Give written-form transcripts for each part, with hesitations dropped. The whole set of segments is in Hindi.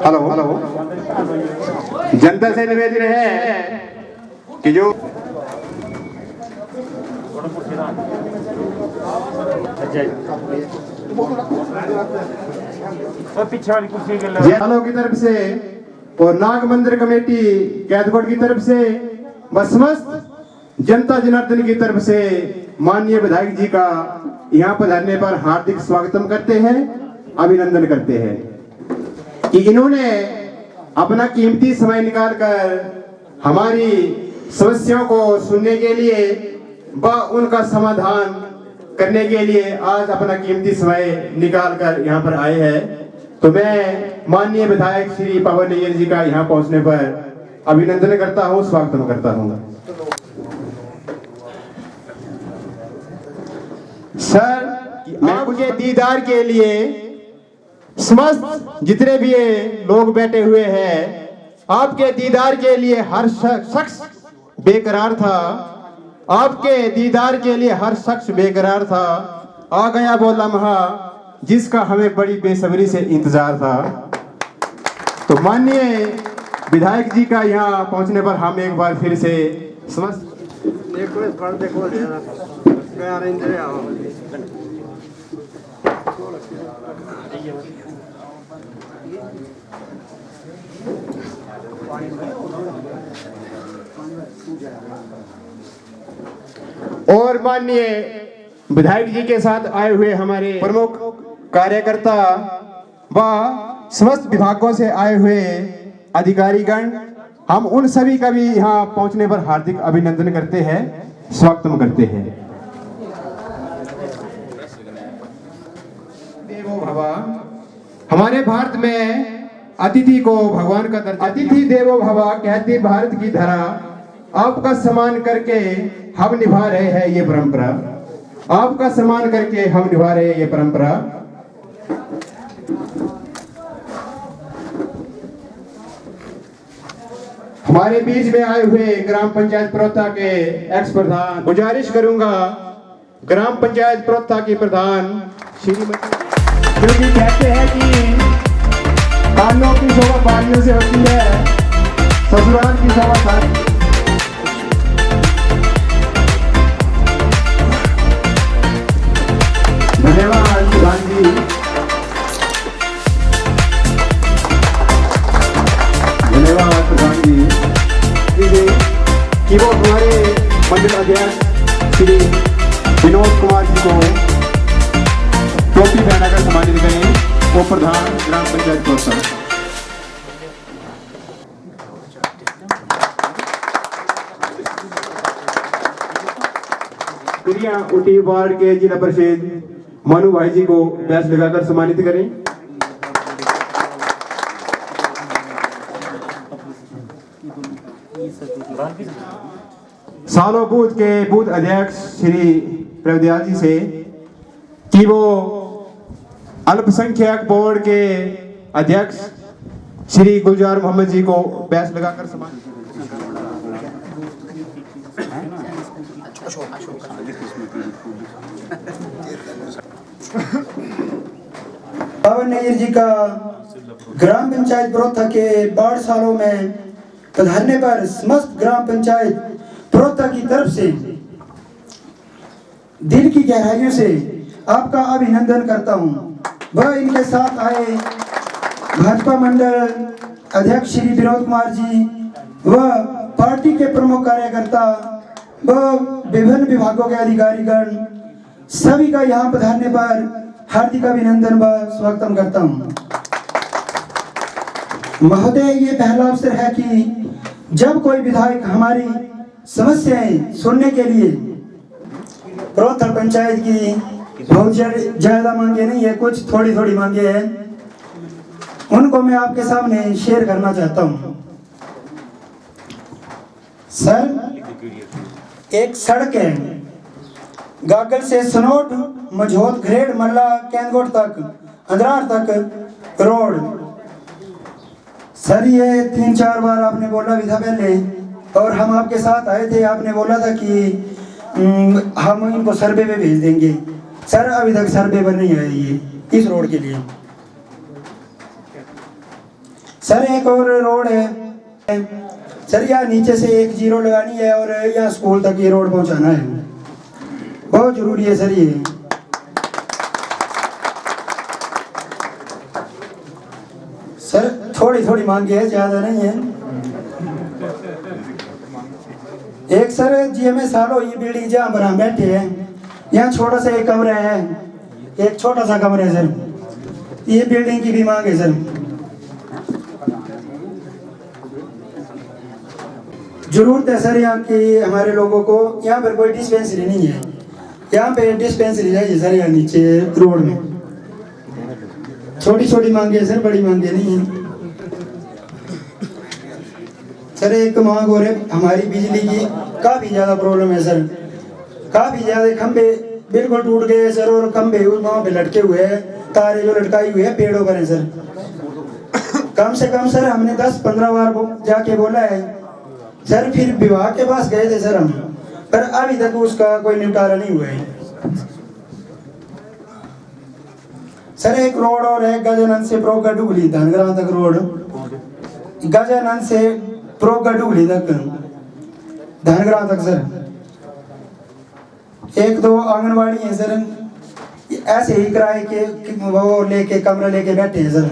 हेलो जनता से निवेदन है कि जो जयलों की तरफ से और नाग मंदिर कमेटी कैथगोड की तरफ से व समस्त जनता जनार्दन की तरफ से माननीय विधायक जी का यहाँ पधारने पर हार्दिक स्वागतम करते हैं, अभिनंदन करते हैं कि इन्होंने अपना कीमती समय निकालकर हमारी समस्याओं को सुनने के लिए व उनका समाधान करने के लिए आज अपना कीमती समय निकालकर यहाँ पर आए हैं। तो मैं माननीय विधायक श्री पवन नैयर जी का यहाँ पहुँचने पर अभिनंदन करता हूँ, स्वागतम करता हूँ। सर, आपके दीदार के लिए समस्त जितने भी लोग बैठे हुए हैं, आपके दीदार के लिए हर शख्स बेकरार था, आपके दीदार के लिए हर शख्स बेकरार था। आ गया वो लम्हा जिसका हमें बड़ी बेसब्री से इंतजार था। तो माननीय विधायक जी का यहाँ पहुँचने पर हम एक बार फिर से समस्त और माननीय विधायक जी के साथ आए हुए हमारे प्रमुख कार्यकर्ता व समस्त विभागों से आए हुए अधिकारीगण, हम उन सभी का भी यहाँ पहुंचने पर हार्दिक अभिनंदन करते हैं, स्वागतम करते हैं। देवो भव, हमारे भारत में अतिथि को भगवान का दर्जा, अतिथि देवो भव कहती भारत की धरा, आपका सम्मान करके हम निभा रहे हैं ये परंपरा, आपका सम्मान करके हम निभा रहे हैं ये परंपरा। हमारे बीच में आए हुए ग्राम पंचायत प्रवक्ता के एक्स प्रधान, गुजारिश करूंगा ग्राम पंचायत प्रवक्ता की प्रधान श्रीमती, क्योंकि कहते हैं कि कानों की शोभा बालियों से होती है, ससुराल की शोभा सारी। धन्यवाद प्रधान जी, धन्यवाद प्रधान जी कि वो हमारे मंडल अध्यक्ष श्री विनोद कुमार जी को टोपी पहनाकर सम्मानित करें। वो प्रधान ग्राम पंचायत प्रवक्ता। उटी वार्ड के जिला परिषद मनु भाई जी को बैच लगाकर सम्मानित करें। सालों बूथ के बूथ अध्यक्ष श्री प्रभुदयाल जी से कि वो अल्पसंख्यक बोर्ड के अध्यक्ष श्री गुलजार मोहम्मद जी को बैच लगाकर सम्मानित। पवन नैयर जी का ग्राम पंचायत प्रवक्ता के 12 सालों में पधारने पर समस्त ग्राम पंचायत प्रवक्ता की तरफ से दिल की गहराइयों से आपका अभिनंदन करता हूं। वह इनके साथ आए भाजपा मंडल अध्यक्ष श्री विनोद कुमार जी व पार्टी के प्रमुख कार्यकर्ता व विभिन्न विभागों के अधिकारीगण सभी का यहाँ पधारने पर हार्दिक अभिनंदन व स्वागतम करता हूँ। महोदय, ये पहला अवसर है कि जब कोई विधायक हमारी समस्याएं सुनने के लिए प्रवक्ता पंचायत की बहुत ज्यादा मांगे नहीं है, कुछ थोड़ी थोड़ी मांगे हैं, उनको मैं आपके सामने शेयर करना चाहता हूँ। सर, एक सड़क है गागल से सनोट मझोत घरेड़ मल्ला कैनगोट तक अंदरार तक रोड। सर, ये 3-4 बार आपने बोला भी था पहले, और हम आपके साथ आए थे, आपने बोला था कि हम इनको सर्वे पे भेज देंगे। सर, अभी तक सर्वे पर नहीं आई है इस रोड के लिए। सर एक और रोड है सर, यहाँ नीचे से 1 जीरो लगानी है और यहाँ स्कूल तक ये रोड पहुँचाना है, बहुत जरूरी है सर ये। सर थोड़ी थोड़ी मांगी है, ज़्यादा नहीं है। एक सर GMS सालो ये बिल्डिंग जहाँ पर हम बैठे हैं, यहाँ छोटा सा एक कमरा है, एक छोटा सा कमरा है सर, ये बिल्डिंग की भी मांग है सर। जरूरत है सर यहाँ की हमारे लोगों को। यहाँ पर कोई डिस्पेंसरी नहीं है, यहाँ पे डिस्पेंसरी चाहिए सर, यहाँ नीचे रोड में। छोटी छोटी मांगे सर, बड़ी मांगे नहीं है सर। एक मांग और है हमारी बिजली की, काफ़ी ज़्यादा प्रॉब्लम है सर, काफ़ी ज़्यादा खंभे बिल्कुल टूट गए हैं सर, और खंभे वहाँ पे लटके हुए हैं, तारे जो लटकाई हुई है पेड़ों पर है सर। कम से कम सर हमने 10-15 बार जाके बोला है सर, फिर विभाग के पास गए थे सर हम, पर अभी तक उसका कोई निपटारा नहीं हुआ है सर। एक रोड और है गजानन से प्रो गडुगली धनगराम तक रोड, गजानन से प्रो गडुगली तक धनगराम तक सर। 1-2 आंगनवाड़ी है सर, ऐसे ही किराए के वो लेके कमरा लेके बैठे हैं सर।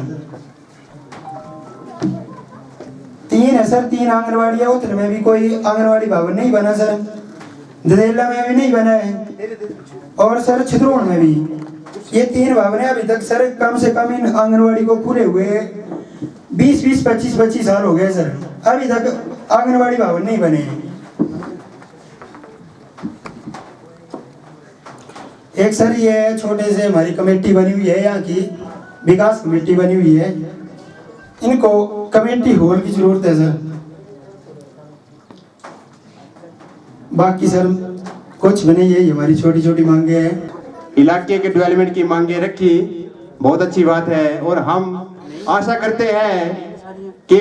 3 है सर, 3 आंगनवाड़ी है। उतने में भी कोई आंगनवाड़ी भवन नहीं बना सर, ददेला में भी नहीं बना है, और सर छिद्रोण में भी। ये 3 भवन है अभी तक सर। कम से कम इन आंगनवाड़ी को पूरे हुए 20-25 साल हो गए सर, अभी तक आंगनवाड़ी भवन नहीं बने हैं। एक सर ये छोटे से हमारी कमेटी बनी हुई है, यहाँ की विकास कमेटी बनी हुई है, इनको कमेटी हॉल की जरूरत है सर। बाकी सर कुछ भी नहीं है, हमारी छोटी छोटी मांगे हैं। इलाके के डेवलपमेंट की मांगे रखी, बहुत अच्छी बात है, और हम आशा करते हैं कि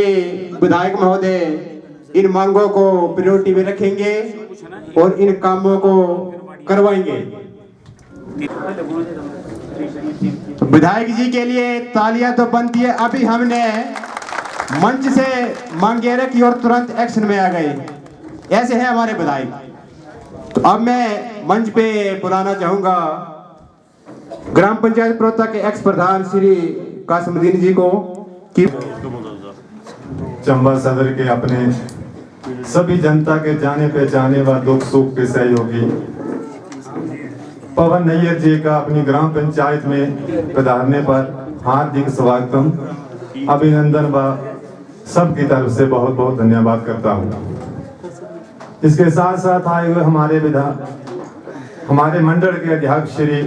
विधायक महोदय इन मांगों को प्रायोरिटी में रखेंगे और इन कामों को करवाएंगे। विधायक जी के लिए तालियां तो बनती है। अभी हमने मंच से मांगे रखी और तुरंत एक्शन में आ गए, ऐसे हैं हमारे विधायक। तो अब मैं मंच पे बुलाना चाहूंगा ग्राम पंचायत प्रोता के एक्स प्रधान श्री कासिमुद्दीन जी को कि चंबा सदर के अपने सभी जनता के जाने पहचाने व दुख सुख के सहयोगी पवन नैयर जी का अपनी ग्राम पंचायत में पधारने पर हार्दिक स्वागतम, अभिनंदन व सबकी तरफ से बहुत बहुत धन्यवाद करता हूँ। इसके साथ साथ आए हुए हमारे मंडल के अध्यक्ष श्री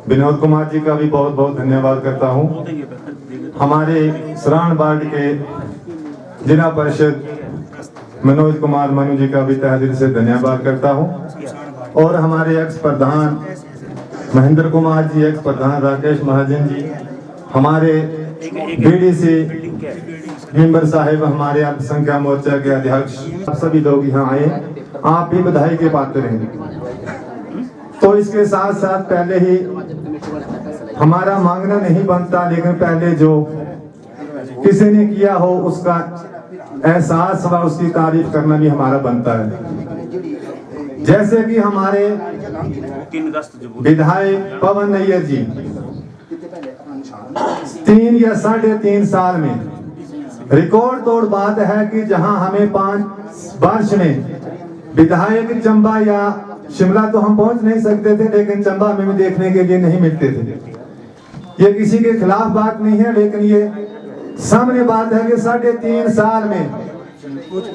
विनोद कुमार जी का भी बहुत बहुत धन्यवाद करता हूँ। हमारे सराण वार्ड के जिला परिषद मनोज कुमार मनु जी का भी तहे दिल से धन्यवाद करता हूँ, और हमारे एक्स प्रधान महेंद्र कुमार जी, एक्स प्रधान राकेश महाजन जी, हमारे BDC मेंबर साहिब, हमारे अल्पसंख्यक मोर्चा के अध्यक्ष, आप सभी लोग यहाँ आए, आप भी बधाई के पात्र हैं। तो इसके साथ साथ पहले ही हमारा मांगना नहीं बनता, लेकिन पहले जो किसी ने किया हो उसका एहसास व उसकी तारीफ करना भी हमारा बनता है। जैसे कि हमारे विधायक पवन नैयर जी 3 या 3.5 साल में रिकॉर्ड तोड़ बात है कि जहां हमें 5 वर्ष में विधायक चंबा या शिमला तो हम पहुंच नहीं सकते थे, लेकिन चंबा में भी देखने के लिए नहीं मिलते थे। ये किसी के खिलाफ बात नहीं है, लेकिन ये सामने बात है कि 3.5 साल में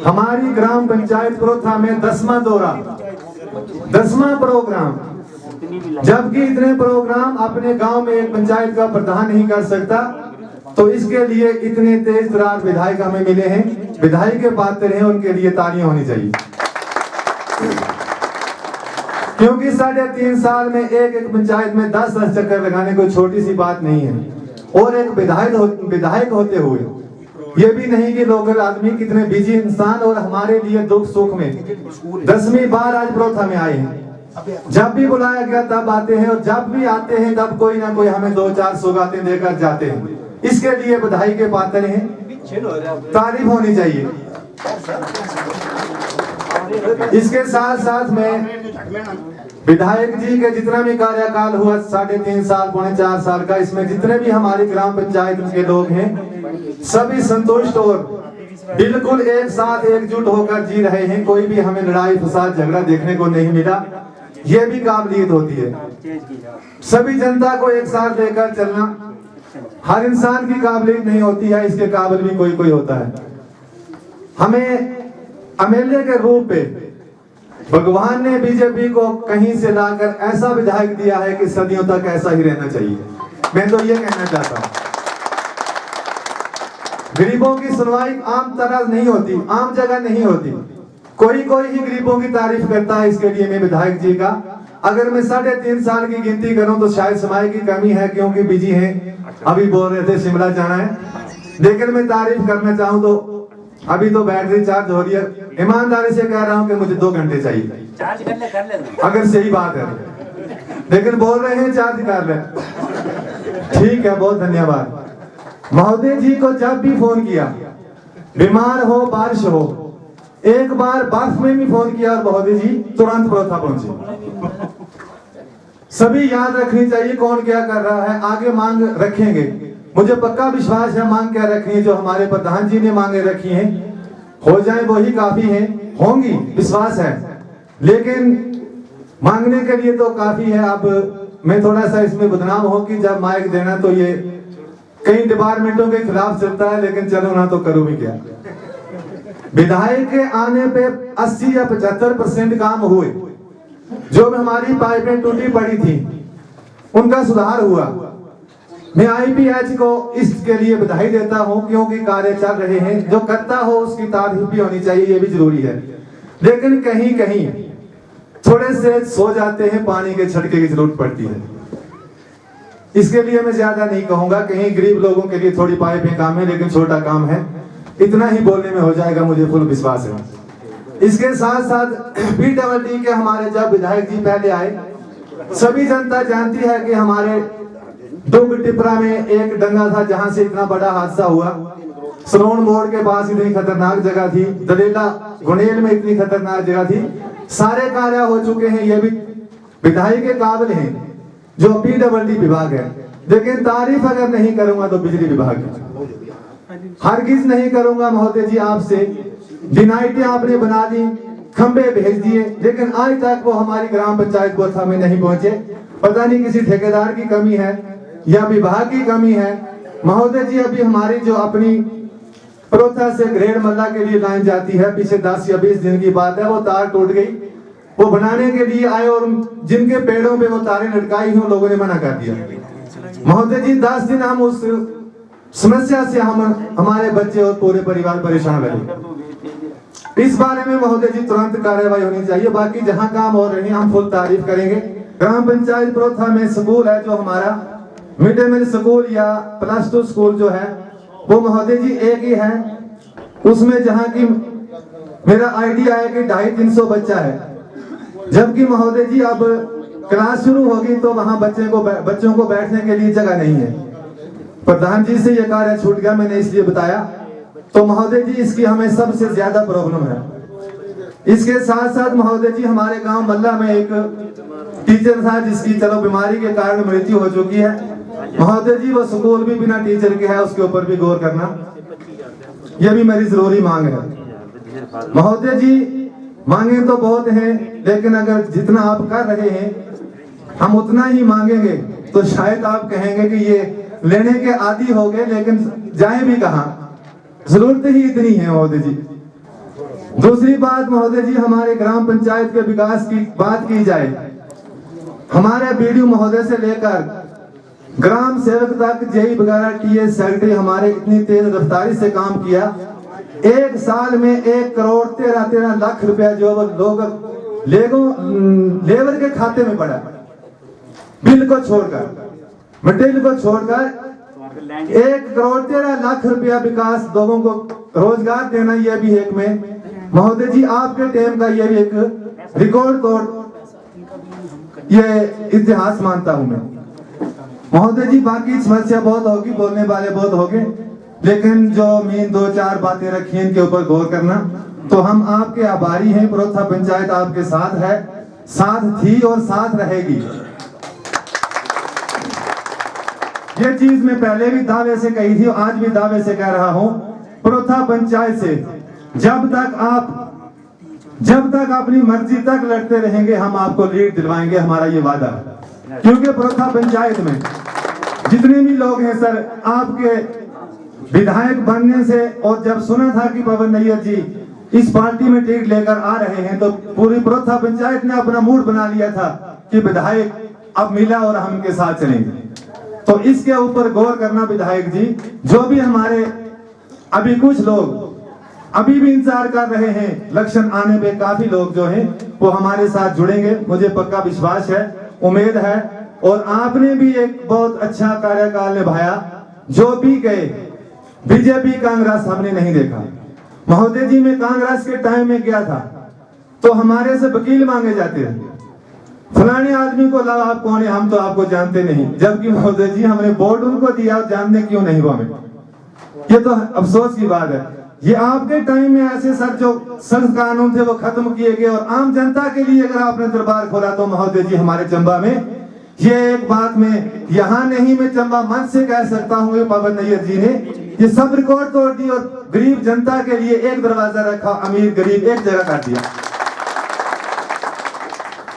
हमारी ग्राम पंचायत प्रोथा में 10वां दौरा, 10वां प्रोग्राम, जबकि इतने प्रोग्राम अपने गांव में एक पंचायत का प्रधान नहीं कर सकता। तो इसके लिए इतने तेज तरार विधायक हमें मिले हैं, विधायक के पात्र हैं, उनके लिए तालियां होनी चाहिए। क्योंकि 3.5 साल में एक पंचायत में 10-10 चक्कर लगाने कोई छोटी सी बात नहीं है। और एक विधायक होते हुए ये भी नहीं कि लोकल आदमी, कितने बिजी इंसान, और हमारे लिए दुख सुख में 10वीं बार आज प्रोथा में आए हैं। जब भी बुलाया गया तब आते हैं, और जब भी आते हैं तब कोई ना कोई हमें 2-4 सौगातें देकर जाते हैं। इसके लिए बधाई के पात्र हैं। तारीफ होनी चाहिए। इसके साथ साथ में विधायक जी के जितना भी कार्यकाल हुआ 3.5 साल 4 साल का, इसमें जितने भी हमारी ग्राम पंचायत के लोग हैं सभी संतुष्ट और बिल्कुल एक साथ एकजुट होकर जी रहे हैं। कोई भी हमें लड़ाई फसाद झगड़ा देखने को नहीं मिला। ये भी काबिलियत होती है। सभी जनता को एक साथ लेकर चलना हर इंसान की काबिलियत नहीं होती है, इसके काबिल भी कोई कोई होता है। हमें एमएलए के रूप में भगवान ने बीजेपी को कहीं से लाकर ऐसा विधायक दिया है कि सदियों तक ऐसा ही रहना चाहिए। मैं तो ये कहना चाहता हूँ, गरीबों की सुनवाई आम तरह नहीं होती, आम जगह नहीं होती। कोई कोई ही गरीबों की तारीफ करता है। इसके लिए मैं विधायक जी का, अगर मैं 3.5 साल की गिनती करूं तो शायद समय की कमी है, क्योंकि बिजी हैं। अभी बोल रहे थे शिमला जाना है, लेकिन मैं तारीफ करना चाहूं तो अभी तो बैटरी चार्ज हो रही है। ईमानदारी से कह रहा हूं कि मुझे 2 घंटे चाहिए, चार्ज कर ले अगर सही बात है। लेकिन बोल रहे हैं चार्ज कर ले, ठीक है, बहुत धन्यवाद। महोदय जी को जब भी फोन किया, बीमार हो बारिश हो, एक बार बर्फ में भी फोन किया और महोदय जी तुरंत प्रोथा पहुंचे। सभी याद रखनी चाहिए कौन क्या कर रहा है, आगे मांग रखेंगे। मुझे पक्का विश्वास है मांग क्या रखनी है, जो हमारे प्रधान जी ने मांगे रखी हैं हो जाए वही काफी है, होंगी, विश्वास है। लेकिन मांगने के लिए तो काफी है। अब मैं थोड़ा सा इसमें बदनाम हो कि जब माइक देना तो ये कई डिपार्टमेंटों के खिलाफ चलता है, लेकिन चलो ना तो करूं भी क्या। विधायक के आने पे 80 या 75% काम हुए। जो भी हमारी पाइपें टूटी पड़ी थी उनका सुधार हुआ। मैं आईपीएच को इसके लिए बधाई देता हूं, क्योंकि कार्य चल रहे हैं। जो करता हो उसकी तारीफ भी होनी चाहिए, ये भी जरूरी है। लेकिन कहीं कहीं थोड़े से सो जाते हैं, पानी के छटके की जरूरत पड़ती है। इसके लिए मैं ज्यादा नहीं कहूंगा, कहीं गरीब लोगों के लिए थोड़ी पाइपें काम है, लेकिन छोटा काम है, इतना ही बोलने में हो जाएगा, मुझे फुल विश्वास है। इसके साथ साथ पीडब्ल्यूडी के हमारे जब विधायक जी पहले आए, सभी जनता जानती है कि हमारे दुग टिपरा में एक डंगा था जहां से इतना बड़ा हादसा हुआ। सरोन मोड़ के पास इतनी खतरनाक जगह थी, दलेला गुनेल में इतनी खतरनाक जगह थी। सारे कार्य हो चुके हैं, ये भी विधायक के काबिल हैं जो पीडब्ल्यूडी विभाग है। लेकिन तारीफ अगर नहीं करूंगा तो बिजली विभाग है, हरगिज नहीं करूंगा। महोदय जी आपसे डिनाइटें आपने बना दी, खंबे भेज दिए, लेकिन आज तक वो हमारी ग्राम पंचायत बोथा में नहीं पहुंचे। पता नहीं किसी ठेकेदार की कमी है या विभाग की कमी है। महोदय जी अभी हमारी जो अपनी प्रोथा से ग्रेड मल्ला के लिए लाइन जाती है, पीछे 10 या 20 दिन की बात है, वो तार टूट गई। वो बनाने के लिए आए और जिनके पेड़ों पे वो तारें लटकाई हैं लोगों ने मना कर दिया। महोदय जी 10 दिन हम उस समस्या से हमारे बच्चे और पूरे परिवार परेशान रहे। इस बारे में महोदय जी तुरंत कार्रवाई होनी चाहिए। बाकी जहां काम हो रहे हैं हम फुल तारीफ करेंगे। ग्राम पंचायत प्रोथा में स्कूल है जो हमारा मिड डे मील स्कूल या +2 स्कूल जो है वो महोदय जी एक ही है। उसमें जहां की मेरा आइडिया है कि 250-300 बच्चा है, जबकि महोदय जी अब क्लास शुरू होगी तो वहां बच्चों को बैठने के लिए जगह नहीं है। प्रधान जी से यह कार्य छूट गया, मैंने इसलिए बताया। तो महोदय जी इसकी हमें सबसे ज्यादा प्रॉब्लम है। इसके साथ साथ महोदय जी हमारे गांव मल्ला में एक टीचर था जिसकी चलो बीमारी के कारण मृत्यु हो चुकी है। महोदय जी वो स्कूल भी बिना टीचर के है, उसके ऊपर भी गौर करना, यह भी मेरी जरूरी मांग है। महोदय जी मांगे तो बहुत हैं, लेकिन अगर जितना आप कर रहे हैं हम उतना ही मांगेंगे तो शायद आप कहेंगे कि ये लेने के आदी हो गए, लेकिन जाए भी कहां, जरूरत ही इतनी है महोदय जी। दूसरी बात महोदय जी, हमारे ग्राम पंचायत के विकास की बात की जाए, हमारे बीडीओ महोदय से लेकर ग्राम सेवक तक, जेई वगैरह, टीएस सेक्रेटरी हमारे इतनी तेज रफ्तारी से काम किया। एक साल में 1 करोड़ 13 लाख रुपया जो लोग लेबर के खाते में पड़ा, बिल को छोड़कर, मटेरियल को छोड़कर 1 करोड़ 13 लाख रुपया विकास, लोगों को रोजगार देना, यह भी एक में महोदय जी आपके टाइम का यह भी एक रिकॉर्ड तोड़ ये इतिहास मानता हूं मैं। महोदय जी बाकी समस्या बहुत होगी, बोलने वाले बहुत होंगे, लेकिन जो मेन 2-4 बातें रखी हैं इनके ऊपर गौर करना। तो हम आपके आभारी हैं, परोथा पंचायत आपके साथ है, साथ थी और साथ रहेगी। ये चीज मैं पहले भी दावे से कही थी और आज भी दावे से कह रहा हूं, परोथा पंचायत से जब तक अपनी मर्जी तक लड़ते रहेंगे हम आपको लीड दिलवाएंगे, हमारा ये वादा है। क्योंकि परोथा पंचायत में जितने भी लोग हैं सर, आपके विधायक बनने से और जब सुना था कि पवन नैयर जी इस पार्टी में टिकट लेकर आ रहे हैं, तो पूरी परोथा पंचायत ने अपना मूड बना लिया था कि विधायक अब मिला और हम इनके साथ चलेंगे। तो इसके ऊपर गौर करना विधायक जी। जो भी हमारे अभी कुछ लोग अभी भी इंतजार कर रहे हैं, इलेक्शन आने पे काफी लोग जो हैं वो हमारे साथ जुड़ेंगे, मुझे पक्का विश्वास है, उम्मीद है। और आपने भी एक बहुत अच्छा कार्यकाल निभाया। जो भी गए बीजेपी कांग्रेस हमने नहीं देखा। महोदय जी, मैं कांग्रेस के टाइम में गया था तो हमारे से वकील मांगे जाते थे, फलाने आदमी को लाओ, आप कौन है, हम तो आपको जानते नहीं। जबकि महोदय जी हमने वोट उनको दिया, जानने क्यों नहीं वो हमें। ये तो अफसोस की बात है। ये आपके टाइम में ऐसे सर जो सख्त कानून थे वो खत्म किए गए और आम जनता के लिए अगर आपने दरबार खोला तो महोदय जी हमारे चंबा में ये एक बात में यहाँ नहीं, मैं चंबा मंच से कह सकता हूँ, पवन नैयर जी ने ये सब रिकॉर्ड तोड़ दी और गरीब जनता के लिए एक दरवाजा रखा, अमीर गरीब एक जगह कर दिया।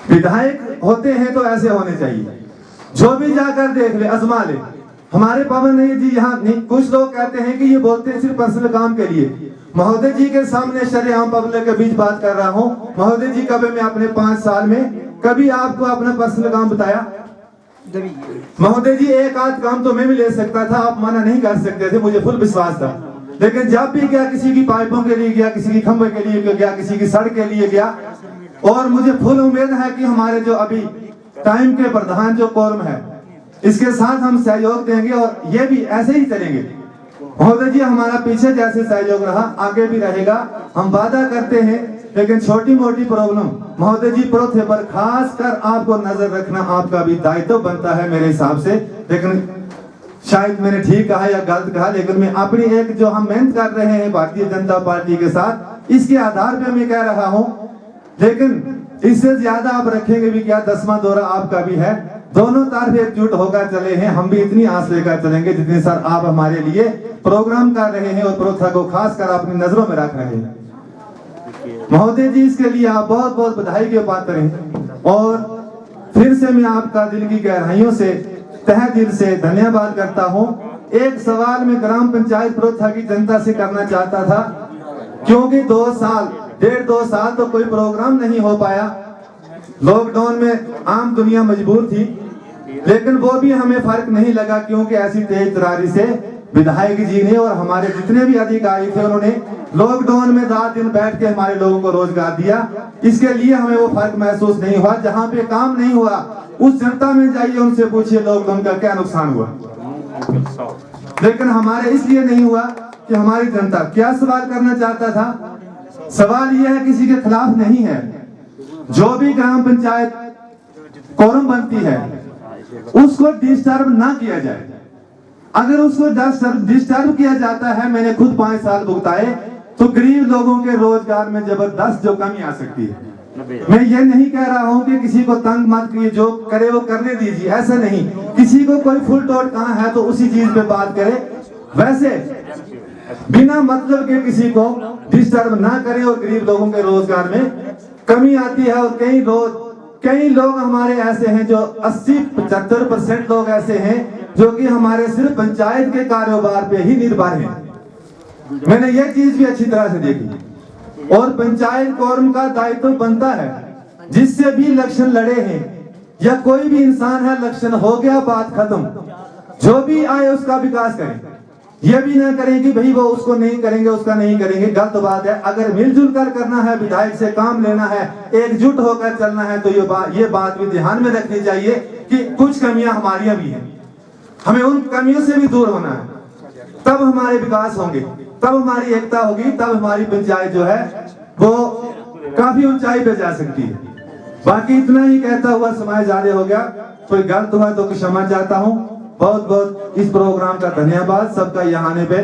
विधायक होते हैं तो ऐसे होने चाहिए। जो भी जाकर देख ले, आजमा ले। हमारे पवन नैयर जी यहाँ नहीं, कुछ लोग कहते हैं कि ये बोलते हैं सिर्फ पर्सनल काम के लिए। महोदय जी के सामने शरेआम पब्लिक के बीच बात कर रहा हूँ। महोदय जी कभी मैं अपने 5 साल में कभी आपको अपना पर्सनल काम बताया? महोदय जी एक आध काम तो मैं भी ले सकता था, आप मना नहीं कर सकते थे, मुझे फुल विश्वास था। लेकिन जब भी गया, किसी की पाइपों के लिए गया, किसी की खंभे के लिए गया, किसी की सड़क के लिए गया, और मुझे फुल उम्मीद है कि हमारे जो अभी टाइम के प्रधान जो कोरम है इसके साथ हम सहयोग देंगे और ये भी ऐसे ही चलेंगे। महोदय जी हमारा पीछे जैसे सहयोग रहा आगे भी रहेगा, हम वादा करते हैं। लेकिन छोटी मोटी प्रॉब्लम महोदय जी परोथे पर खास कर आपको नजर रखना आपका भी दायित्व बनता है मेरे हिसाब से। लेकिन शायद मैंने ठीक कहा या गलत कहा, लेकिन मैं अपनी एक जो हम मेहनत कर रहे हैं भारतीय जनता पार्टी के साथ, इसके आधार पे मैं कह रहा हूं। लेकिन इससे ज्यादा आप रखेंगे भी क्या, 10वां दौरा आपका भी है, दोनों तरफ एकजुट होकर चले हैं। हम भी इतनी आस लेकर चलेंगे जितनी सर आप हमारे लिए प्रोग्राम कर रहे हैं और परोथा को खास कर अपनी नजरों में रख रहे हैं। महोदय जी इसके लिए आप बहुत बहुत बधाई के पात्र हैं और फिर से मैं आपका दिल की गहराइयों से तहे दिल से धन्यवाद करता हूं। एक सवाल मैं ग्राम पंचायत परोथा की जनता से करना चाहता था, क्योंकि 1.5-2 साल तो कोई प्रोग्राम नहीं हो पाया, लॉकडाउन में आम दुनिया मजबूर थी, लेकिन वो भी हमें फर्क नहीं लगा क्योंकि ऐसी तेज तरारी से विधायक जी ने और हमारे जितने भी अधिकारी थे उन्होंने लॉकडाउन में रात दिन बैठ के हमारे लोगों को रोजगार दिया। इसके लिए हमें वो फर्क महसूस नहीं हुआ। जहाँ पे काम नहीं हुआ उस जनता में जाइए, उनसे पूछिए लॉकडाउन का क्या नुकसान हुआ। लेकिन हमारे इसलिए नहीं हुआ कि हमारी जनता क्या सवाल करना चाहता था। सवाल यह है किसी के खिलाफ नहीं है, जो भी ग्राम पंचायत कोरम बनती है उसको डिस्टर्ब ना किया जाए। अगर उसको डिस्टर्ब किया जाता है, मैंने खुद 5 साल भुगताए, तो गरीब लोगों के रोजगार में जबरदस्त जो कमी आ सकती है। मैं ये नहीं कह रहा हूं कि किसी को तंग मत कीजिए, जो करे वो करने दीजिए, ऐसा नहीं। किसी को कोई फुल टोट कहाँ है तो उसी चीज पे बात करे। वैसे बिना मतलब के किसी को डिस्टर्ब ना करें और गरीब लोगों के रोजगार में कमी आती है। और कई लोग हमारे ऐसे हैं जो 80-75% लोग ऐसे हैं जो कि हमारे सिर्फ पंचायत के कारोबार पे ही निर्भर हैं। मैंने ये चीज भी अच्छी तरह से देखी। और पंचायत कोरम का दायित्व बनता है, जिससे भी इलेक्शन लड़े हैं या कोई भी इंसान है, इलेक्शन हो गया बात खत्म, जो भी आए उसका विकास करें। ये भी ना करें कि भाई वो उसको नहीं करेंगे, उसका नहीं करेंगे, गलत बात है। अगर मिलजुल कर करना है, विधायक से काम लेना है, एकजुट होकर चलना है, तो ये बात भी ध्यान में रखनी चाहिए कि कुछ कमियां हमारियां भी हैं, हमें उन कमियों से भी दूर होना है। तब हमारे विकास होंगे, तब हमारी एकता होगी, तब हमारी पंचायत जो है वो काफी ऊंचाई पे जा सकती है। बाकी इतना ही कहता हुआ समय ज्यादा हो गया, कोई गलत हुआ तो क्षमा चाहता हूँ। बहुत बहुत इस प्रोग्राम का धन्यवाद सबका यहाँ आने पे।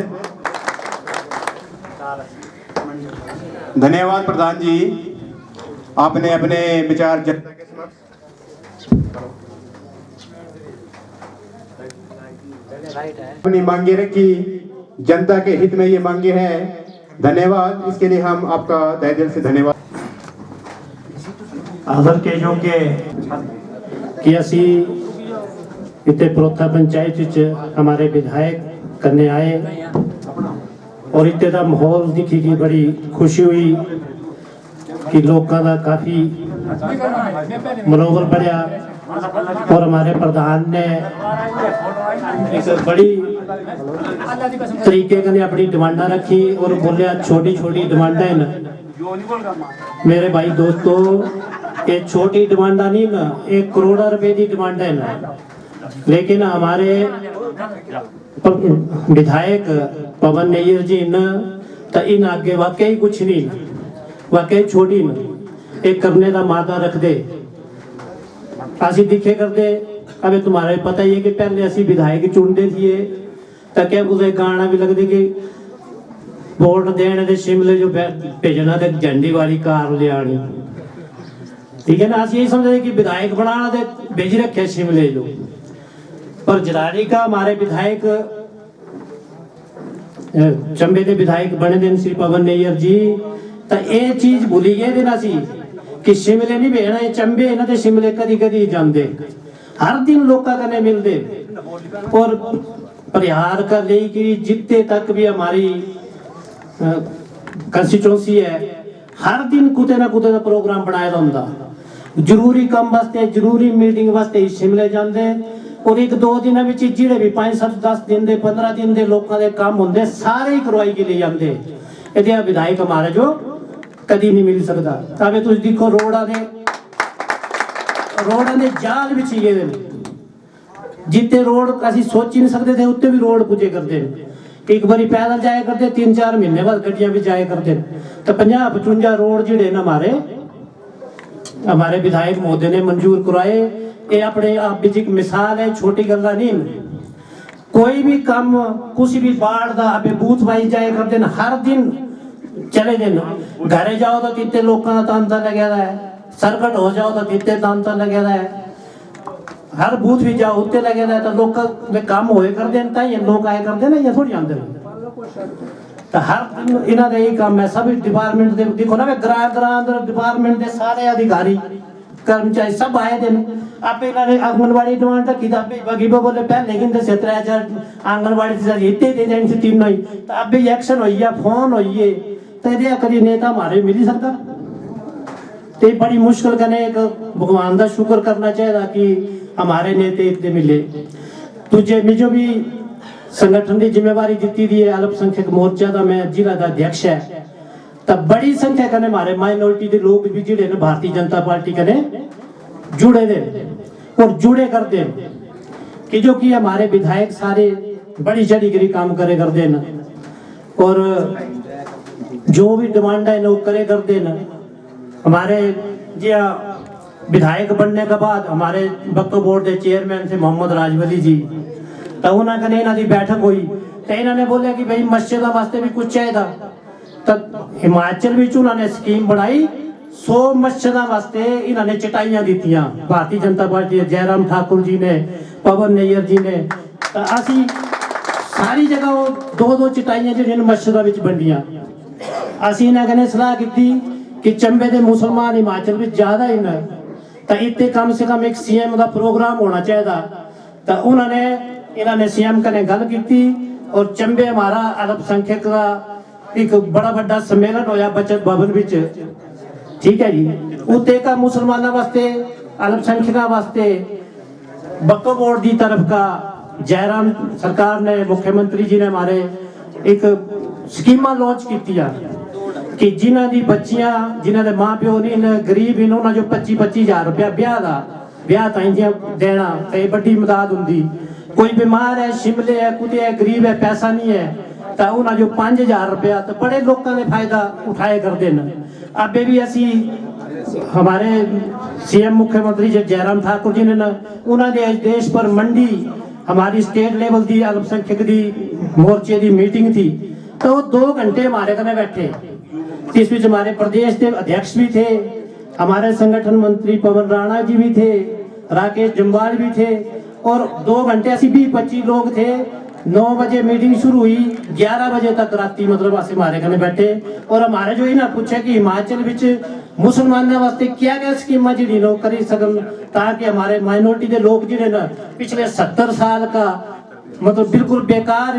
धन्यवाद प्रधान जी, आपने अपने विचार जनता के समक्ष अपनी मांगे रखी, जनता के हित में ये मांगे हैं। धन्यवाद, इसके लिए हम आपका तहे दिल से धन्यवाद। आदर के योग्य कि असी इतने प्रोथा पंचायत विच हमारे विधायक करने आए और इतने का माहौल दिखी कि बड़ी खुशी हुई कि लोगों का काफ़ी मनोबल बढ़िया और हमारे प्रधान ने एक बड़ी तरीके का अपनी डिमांडा रखी और बोलिया छोटी छोटी डिमांडा है ना मेरे भाई दोस्तों, ये छोटी डिमांडा नहीं ना, 1 करोड़ रुपए की डिमांड है ना, लेकिन हमारे विधायक पवन नैयर जी न तो इन आगे वाकई कुछ नहीं ना, वाकई छोटी न एक करने का मादा रख दे असी दिखे कर दे। अबे तुम्हारे पता ही है कि पहले असी विधायक चुनते थे तो क्या उसे गाना भी लगते कि वोट देने दे शिमले जो भेजना तो झंडी वाली कार ले आनी, ठीक है ना। अस यही समझते कि विधायक बनाना दे भेज रखे शिमले जो, पर जरारी का हमारे विधायक चंबे के विधायक बने दिन श्री पवन नैयर जी, तो ये चीज भूली गए दिन असी कि शिमले नहीं भेजना, ये चंबे है ना तो शिमले कदी कदी जाते, हर दिन लोग कने मिलते और परिहार कर ले कि जितने तक भी हमारी कंस्टिट्यूंसी है, हर दिन कुते ना कुते का प्रोग्राम बनाया होता, जरूरी काम वास्ते जरूरी मीटिंग वास्ते शिमले जाते और 1-2 दिन में जिहड़े भी 5-7-10 दिन दे 15 दिन दे लोगों के काम होंगे सारे ही करवाई के लिए जाते। ये विधायक हमारे जो कदी नहीं मिल सकता। अब तुम देखो रोड़ा ने जाल भी चाहिए, जितने रोड असी सोच ही नहीं सकते थे उतने भी रोड पूजे करते हैं। एक बारी पैदल जाया करते, 3-4 महीने बाद गड्डियां भी जाया करते, तो 50-55 रोड जिहड़े ना हमारे विधायक महोदय ने मंजूर करवाए। ये अपने आप भी एक मिसाल है, छोटी गल्ला नहीं। कोई भी काम कुछ भी बाढ़ का अबे बूथ वाइज जाया करते हैं, हर दिन चले दिन घरे जाओ तो कितने लोगों का तांता लगे है, सरकट हो जाओ तो कितने तांता लगे है, हर बूथ भी जाओ उत्ते लगे है, तो लोग का काम होए कर देना ये लोग आए कर देना ये थोड़ी आते तो हर दिन इन्हों का यही काम है। सब डिपार्टमेंट दे देखो ना, ग्रां डिपार्टमेंट के सारे अधिकारी कर्मचारी सब आए थे। आप इन्होंने आंगनबाड़ी डिमांड रखी था, बगी बोले पहले लेकिन 17,000 आंगनबाड़ी इतने दे देने तीनों ही, तो अब भी एक्शन हो फोन होइए तो ये कभी नेता हमारे मिल ही सकता। तो बड़ी मुश्किल कने एक भगवान का शुक्र करना चाहिए कि हमारे नेता इतने मिले। तुझे मुझे भी संगठन की जिम्मेवारी दी थी, अल्पसंख्यक मोर्चा का मैं जिला का अध्यक्ष है, तब बड़ी संख्या कने हमारे माइनॉरिटी के लोग भी जुड़े ने भारतीय जनता पार्टी कने जुड़े दे और जुड़े करते हैं कि जो कि हमारे विधायक सारे बड़ी चढ़ी करी काम करे करते न और जो भी डिमांड है वो करे करते न। हमारे जी विधायक बनने के बाद हमारे वक्फ बोर्ड के चेयरमैन थे मोहम्मद राजवली जी, तो उन्होंने इन्हों की बैठक हुई तो इन्होंने बोला कि भाई मस्जिद वास्ते भी कुछ चाहिए, तो हिमाचल में उन्होंने स्कीम बनाई 100 मस्जिद वास्ते इन्होंने चटाइयां दी भारतीय जनता पार्टी जयराम ठाकुर जी ने पवन नैयर जी ने, तो असी सारी जगह 2-2 चटाइयां जो मस्जिद बंटिया। असी इन्होंने सलाह की कि चंबे के मुसलमान हिमाचल में ज्यादा ही न, तो इतने कम से कम एक CM का प्रोग्राम होना चाहिए, तो इन्होंने CM कने गल की और चंबे हमारा अल्पसंख्यक का एक बड़ा बड़ा सम्मेलन होया बचत भवन विच, ठीक है जी। उत्ते का मुसलमानों वास्ते अल्पसंख्यक वास्ते वक्फ बोर्ड की तरफ का जयराम सरकार ने मुख्यमंत्री जी ने हमारे एक स्कीमा लॉन्च की कि जिन्हों की बच्चियां जिन्हों के माँ प्यो नहीं गरीब इन उन्होंने जो 25-25 रुपया ब्याह ताई देना, तो बड़ी मदद होंगी। कोई बीमार है, शिमले है, कुछ है, गरीब है, पैसा नहीं है, तो उन्होंने जो 5,000 रुपया तो बड़े लोगों ने फायदा उठाए करते हैं। अब भी असी हमारे CM मुख्यमंत्री जयराम ठाकुर जी ने उन्होंने देश पर मंडी हमारी स्टेट लेवल की अल्पसंख्यक की मोर्चे की मीटिंग थी, तो 2 घंटे हमारे कने बैठे इस बीच हमारे प्रदेश के अध्यक्ष भी थे, हमारे संगठन मंत्री पवन राणा जी भी थे, राकेश जम्वाल भी थे, और 2 घंटे ऐसे 20-25 लोग थे। 9 बजे मीटिंग शुरू हुई, 11 बजे तक राती मतलब अस हमारे कने बैठे, और हमारे जो इन्हें पूछे कि हिमाचल विच मुसलमानों वास्ते क्या क्या स्कीम जी लोग करी सकन, ताकि हमारे माइनॉरिटी के लोग जिन्हें ना पिछले 70 साल का मतलब बिल्कुल बेकार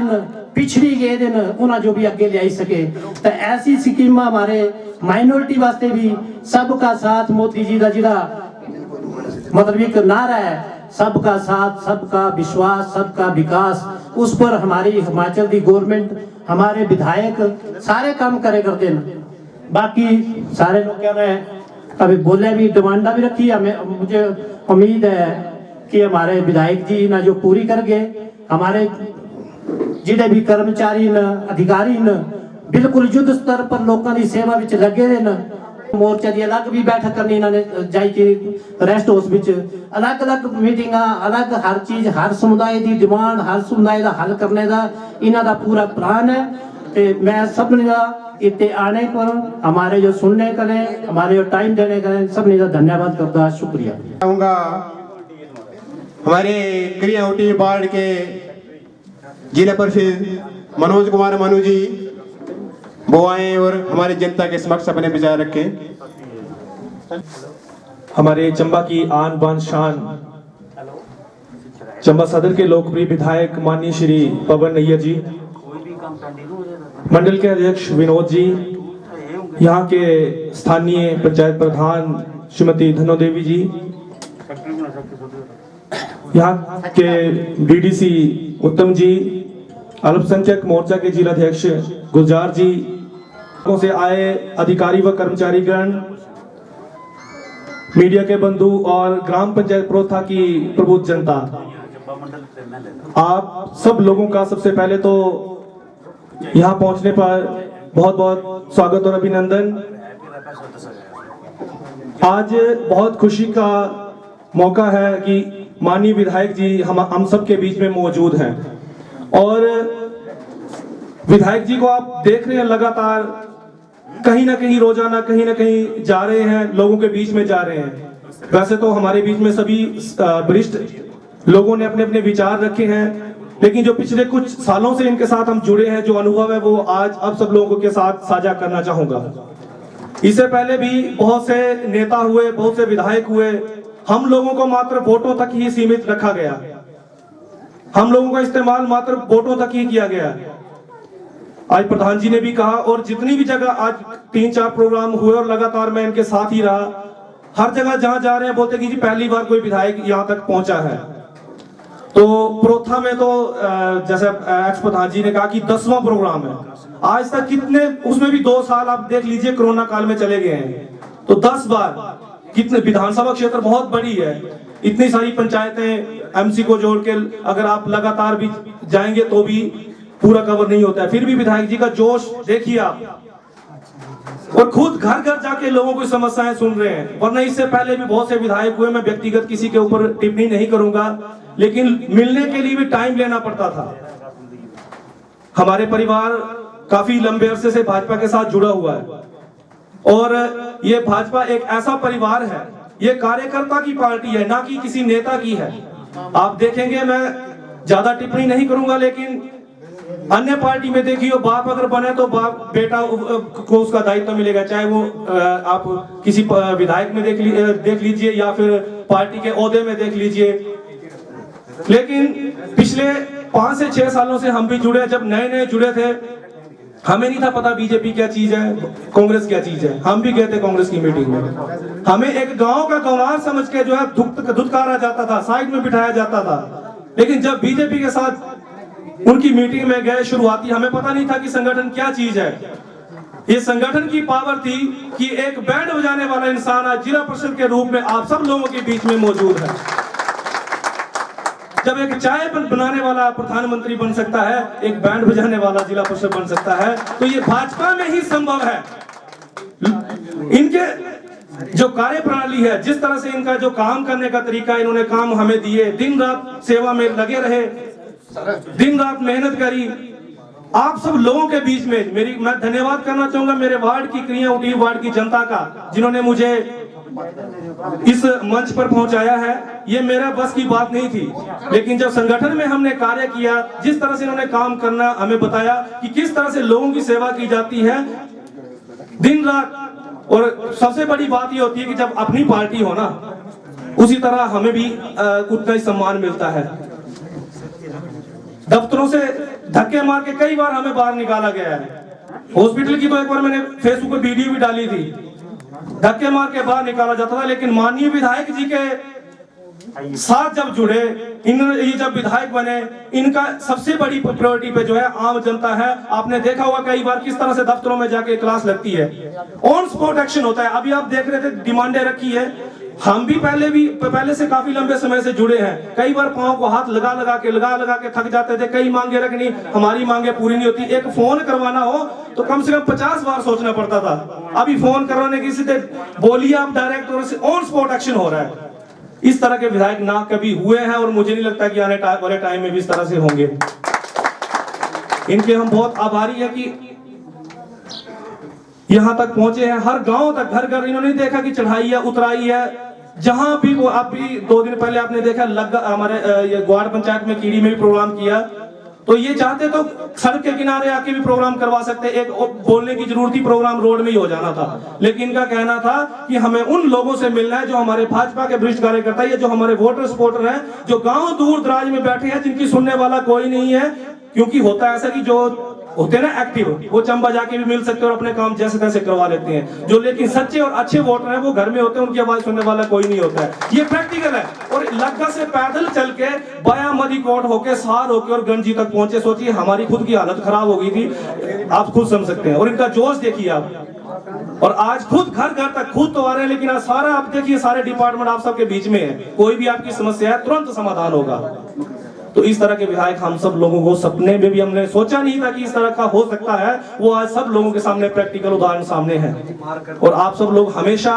पिछड़ी गए दिन उन्हें जो भी अगे ले सके। तो ऐसी स्कीम हमारे माइनॉरिटी वास्ते भी सबका साथ, मोदी जी का जिला मतलब एक नारा है, सबका साथ, सबका विश्वास, सबका विकास, उस पर हमारी हिमाचल की गवर्नमेंट, हमारे विधायक सारे काम करे करते हैं। बाकी सारे लोग कह रहे हैं, अभी बोले भी, डिमांडा भी रखी, हमें मुझे उम्मीद है कि हमारे विधायक जी ना जो पूरी कर गए। हमारे जितने भी कर्मचारी न अधिकारी न बिल्कुल युद्ध स्तर पर लोगों की सेवा विच लगे न। मोर्चा की अलग भी बैठक करनी इन्होंने जाई के रेस्ट हाउस विच, अलग अलग मीटिंग, अलग हर चीज, हर समुदाय की डिमांड, हर समुदाय का हल करने का इन्हों का पूरा प्लान है। ते मैं सबने का इतने आने पर, हमारे जो सुनने का है, हमारे जो टाइम देने का है, सबने का धन्यवाद करता, शुक्रिया। चाहूँगा हमारे क्रियावटी वार्ड के जिला परिषद मनोज कुमार मनु जी वो आए और हमारी जनता के समक्ष अपने विचार रखें। हमारे चंबा की आन बान शान, चंबा सदर के लोकप्रिय विधायक माननीय श्री पवन नैयर जी, मंडल के अध्यक्ष विनोद जी, यहाँ के स्थानीय पंचायत प्रधान श्रीमती धनो देवी जी, यहाँ के डीडीसी उत्तम जी, अल्पसंख्यक मोर्चा के जिलाध्यक्ष गुलजार जी, से आए अधिकारी व कर्मचारीगण, मीडिया के बंधु और ग्राम पंचायत प्रोथा की प्रबुद्ध जनता, आप सब लोगों का सबसे पहले तो यहाँ पहुंचने पर बहुत बहुत स्वागत और अभिनंदन। आज बहुत खुशी का मौका है कि माननीय विधायक जी हम सब के बीच में मौजूद हैं, और विधायक जी को आप देख रहे हैं लगातार कहीं ना कहीं रोजाना कहीं ना कहीं जा रहे हैं, लोगों के बीच में जा रहे हैं। वैसे तो हमारे बीच में सभी वरिष्ठ लोगों ने अपने अपने विचार रखे हैं, लेकिन जो पिछले कुछ सालों से इनके साथ हम जुड़े हैं, जो अनुभव है वो आज अब सब लोगों के साथ साझा करना चाहूंगा। इससे पहले भी बहुत से नेता हुए, बहुत से विधायक हुए, हम लोगों को मात्र वोटों तक ही सीमित रखा गया, हम लोगों का इस्तेमाल मात्र वोटों तक ही किया गया। आज प्रधान जी ने भी कहा, और जितनी भी जगह आज 3-4 प्रोग्राम हुए और लगातार मैं इनके साथ ही रहा, हर जगह जहां जा रहे हैं बोलते कि जी पहली बार कोई विधायक यहां तक पहुंचा है। तो प्रोथा में तो जैसे एक्स प्रधान जी ने कहा कि 10वां प्रोग्राम है, आज तक कितने, उसमें भी 2 साल आप देख लीजिए कोरोना काल में चले गए हैं, तो 10 बार कितने, विधानसभा क्षेत्र बहुत बड़ी है, इतनी सारी पंचायतें एमसी को जोड़ के अगर आप लगातार भी जाएंगे तो भी पूरा कवर नहीं होता है। फिर भी विधायक जी का जोश देखिए आप, और खुद घर घर जाके लोगों की समस्याएं सुन रहे हैं। वरना इससे पहले भी बहुत से विधायक हुए, मैं व्यक्तिगत किसी के ऊपर टिप्पणी नहीं करूंगा, लेकिन मिलने के लिए भी टाइम लेना पड़ता था। हमारे परिवार काफी लंबे अरसे से भाजपा के साथ जुड़ा हुआ है, और ये भाजपा एक ऐसा परिवार है, ये कार्यकर्ता की पार्टी है, ना कि किसी नेता की है। आप देखेंगे, मैं ज्यादा टिप्पणी नहीं करूंगा, लेकिन अन्य पार्टी में देखिए, बाप अगर बने तो बाप बेटा को उसका दायित्व मिलेगा, चाहे वो आप किसी विधायक में देख लीजिए या फिर पार्टी के ओहदे में देख लीजिए। लेकिन पिछले 5 से 6 सालों से हम भी जुड़े, जब नए नए जुड़े थे हमें नहीं था पता बीजेपी क्या चीज है, कांग्रेस क्या चीज है। हम भी गए थे कांग्रेस की मीटिंग में, हमें एक गांव का गंवार समझ के जो है धुतकारा जाता था, साइड में बिठाया जाता था। लेकिन जब बीजेपी के साथ उनकी मीटिंग में गए शुरुआती, हमें पता नहीं था कि संगठन क्या चीज है। ये संगठन की पावर थी कि एक बैंड बजाने वाला इंसान आज जिला परिषद के रूप में आप सब लोगों के बीच में मौजूद है। जब एक चाय बनाने वाला प्रधानमंत्री बन सकता है, एक बैंड बजाने वाला जिला परिषद बन सकता है, तो ये भाजपा में ही संभव है। इनके जो कार्य प्रणाली है, जिस तरह से इनका जो काम करने का तरीका, इन्होंने काम हमें दिए, दिन रात सेवा में लगे रहे, दिन रात मेहनत करी, आप सब लोगों के बीच में मैं धन्यवाद करना चाहूंगा मेरे वार्ड की क्रिया उठी वार्ड की जनता का, जिन्होंने मुझे इस मंच पर पहुंचाया है। ये मेरा बस की बात नहीं थी, लेकिन जब संगठन में हमने कार्य किया, जिस तरह से इन्होंने काम करना हमें बताया कि किस तरह से लोगों की सेवा की जाती है दिन रात, और सबसे बड़ी बात ये होती है कि जब अपनी पार्टी हो ना, उसी तरह हमें भी उतना ही सम्मान मिलता है। दफ्तरों से धक्के मार के कई बार हमें बाहर निकाला गया है। हॉस्पिटल की तो एक बार मैंने फेसबुक पे वीडियो भी डाली थी, धक्के मार के बाहर निकाला जाता था। लेकिन माननीय विधायक जी के साथ जब जुड़े, ये जब विधायक बने, इनका सबसे बड़ी प्रायोरिटी पे जो है आम जनता है। आपने देखा होगा कई बार किस तरह से दफ्तरों में जाके क्लास लगती है, ऑन स्पॉट एक्शन होता है। अभी आप देख रहे थे डिमांडें रखी है, हम भी पहले से काफी लंबे समय से जुड़े हैं। कई बार पांव को हाथ लगा लगा के थक जाते थे। कई मांगे रखनी, हमारी मांगे पूरी नहीं होती। एक फोन करवाना हो तो कम से कम 50 बार सोचना पड़ता था। अभी फोन करवाने की सीधे बोलिए आप डायरेक्ट, और ऑन स्पॉट एक्शन हो रहा है। इस तरह के विधायक ना कभी हुए हैं, और मुझे नहीं लगता कि आने वाले टाइम में भी इस तरह से होंगे। इनके हम बहुत आभारी हैं कि यहां तक पहुंचे हैं, हर गांव तक, घर घर। इन्होंने देखा कि चढ़ाई है, उतराई है, जहां भी वो। अभी 2 दिन पहले आपने देखा हमारे ये ग्वाड़ पंचायत में कीड़ी में भी प्रोग्राम किया। तो ये चाहते तो सड़क के किनारे आके भी प्रोग्राम करवा सकते, एक बोलने की जरूरत ही, प्रोग्राम रोड में ही हो जाना था। लेकिन इनका कहना था कि हमें उन लोगों से मिलना है जो हमारे भाजपा के वरिष्ठ कार्यकर्ता है, जो हमारे वोटर सपोर्टर हैं, जो गांव दूर दराज में बैठे हैं, जिनकी सुनने वाला कोई नहीं है। क्योंकि होता है ऐसा कि जो होते हैं ना एक्टिव, वो चंबा जाके भी मिल सकते हैं और अपने काम जैसे तैसे करवा लेते हैं। जो लेकिन सच्चे और अच्छे वोटर हैं वो घर में होते हैं, उनकी आवाज सुनने वाला कोई नहीं होता है। ये प्रैक्टिकल है। और लग्गा से पैदल चल के बया मदीकोट होके, सार होके और गंजी तक पहुंचे। सोचिए हमारी खुद की हालत खराब हो गई थी, आप खुद समझ सकते हैं। और इनका जोश देखिए आप। और आज खुद घर घर तक खुद तो आ रहे हैं, लेकिन आज सारा आप देखिए, सारे डिपार्टमेंट आप सबके बीच में है। कोई भी आपकी समस्या है तुरंत समाधान होगा। तो इस तरह के विधायक हम सब लोगों को सपने में भी हमने सोचा नहीं था कि इस तरह का हो सकता है। वो आज सब लोगों के सामने प्रैक्टिकल उदाहरण सामने है। और आप सब लोग हमेशा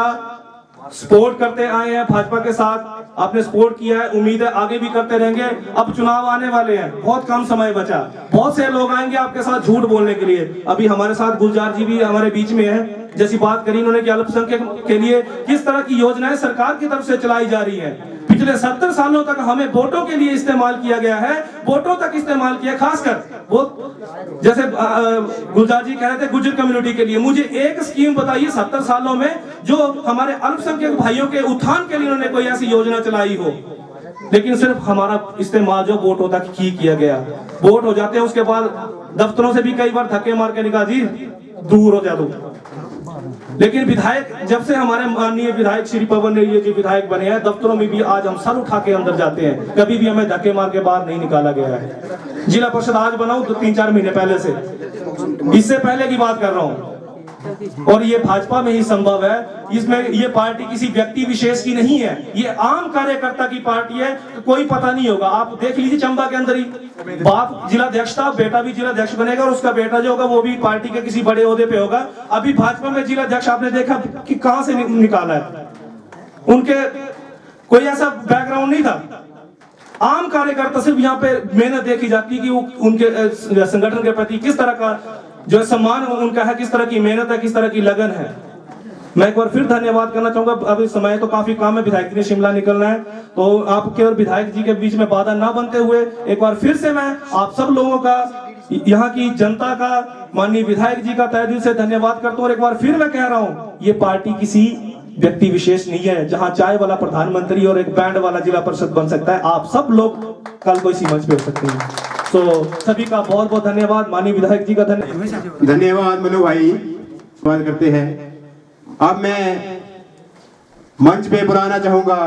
सपोर्ट करते आए हैं भाजपा के साथ, आपने सपोर्ट किया है, उम्मीद है आगे भी करते रहेंगे। अब चुनाव आने वाले हैं, बहुत कम समय बचा, बहुत से लोग आएंगे आपके साथ झूठ बोलने के लिए। अभी हमारे साथ गुलजार जी भी हमारे बीच में है, जैसी बात करी इन्होंने कि अल्पसंख्यक के लिए किस तरह की योजनाएं सरकार की तरफ से चलाई जा रही है। पिछले 70 सालों तक हमें वोटों के लिए इस्तेमाल किया गया है, वोटों तक इस्तेमाल किया, खासकर वो जैसे गुलजार जी कह रहे थे गुर्जर कम्युनिटी के लिए। मुझे एक स्कीम बताइए 70 सालों में जो हमारे अल्पसंख्यक भाइयों के उत्थान के लिए उन्होंने कोई ऐसी योजना चलाई हो। लेकिन सिर्फ हमारा इस्तेमाल जो वोटों तक ही किया गया। वोट हो जाते हैं, उसके बाद दफ्तरों से भी कई बार धक्के मार के निकाल जी दूर हो जा दो। लेकिन विधायक, जब से हमारे माननीय विधायक श्री पवन ने ये जो विधायक बने हैं, दफ्तरों में भी आज हम सर उठा के अंदर जाते हैं, कभी भी हमें धक्के मार के बाहर नहीं निकाला गया है। जिला परिषद आज बनाऊं तो 3-4 महीने पहले से, इससे पहले की बात कर रहा हूं। और ये भाजपा में ही संभव है। इसमें ये पार्टी किसी व्यक्ति विशेष की नहीं है, ये आम कार्यकर्ता की पार्टी है। तो कोई पता नहीं होगा, आप देख लीजिए चंबा के अंदर ही बाप जिलाध्यक्ष था, बेटा भी जिलाध्यक्ष बनेगा, और उसका बेटा जो होगा वो भी पार्टी के किसी बड़े ओहदे पे होगा। अभी भाजपा में जिलाध्यक्ष आपने देखा कि कहां से निकाला है, उनके कोई ऐसा बैकग्राउंड नहीं था। आम कार्यकर्ता सिर्फ यहाँ पे मेहनत देखी जाती कि वो उनके संगठन के प्रति किस तरह का जो सम्मान उनका है, किस तरह की मेहनत है, किस तरह की लगन है। मैं एक बार फिर धन्यवाद करना चाहूंगा। अभी समय तो काफी कम है, विधायक जी ने शिमला निकलना है, तो आपके और विधायक जी के बीच में बाधा ना बनते हुए एक बार फिर से मैं आप सब लोगों का, यहाँ की जनता का, माननीय विधायक जी का तहे दिल से धन्यवाद करता हूँ। और एक बार फिर मैं कह रहा हूँ, ये पार्टी किसी व्यक्ति विशेष नहीं है जहां चाय वाला प्रधानमंत्री और एक बैंड वाला जिला परिषद बन सकता है। आप सब लोग कल को इसी मंच पे हो सकते हैं। तो सभी का बहुत बहुत धन्यवाद। माननीय विधायक जी का धन्यवाद मनु भाई, बात करते हैं। अब मैं मंच पे बुलाना चाहूंगा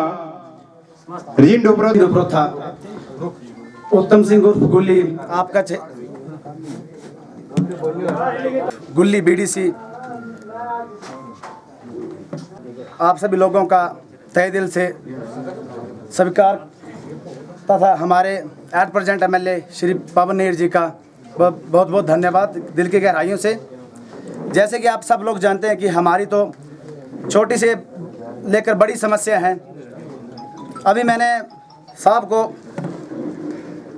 रीन डोप्रोथा उत्तम सिंह उर्फ गुल्ली, आपका गुल्ली बीडीसी, आप सभी लोगों का तहे दिल से स्वीकार, तथा हमारे at present MLA Shri Pawan नेर जी का बहुत बहुत धन्यवाद दिल की गहराइयों से। जैसे कि आप सब लोग जानते हैं कि हमारी तो छोटी से लेकर बड़ी समस्या है। अभी मैंने साहब को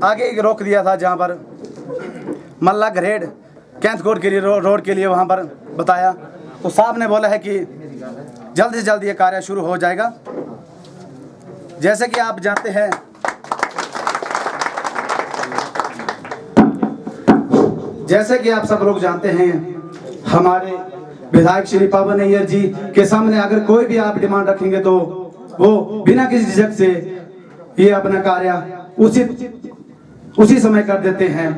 आगे रोक दिया था जहाँ पर मल्ला ग्रेड कैंथकोट के लिए रोड के लिए वहाँ पर बताया, तो साहब ने बोला है कि जल्द से जल्द ये कार्य शुरू हो जाएगा। जैसे कि आप जानते हैं, जैसे कि आप सब लोग जानते हैं, हमारे विधायक श्री पवन नैयर जी के सामने अगर कोई भी आप डिमांड रखेंगे तो वो बिना किसी झिझक से ये अपना कार्य उसी समय कर देते हैं।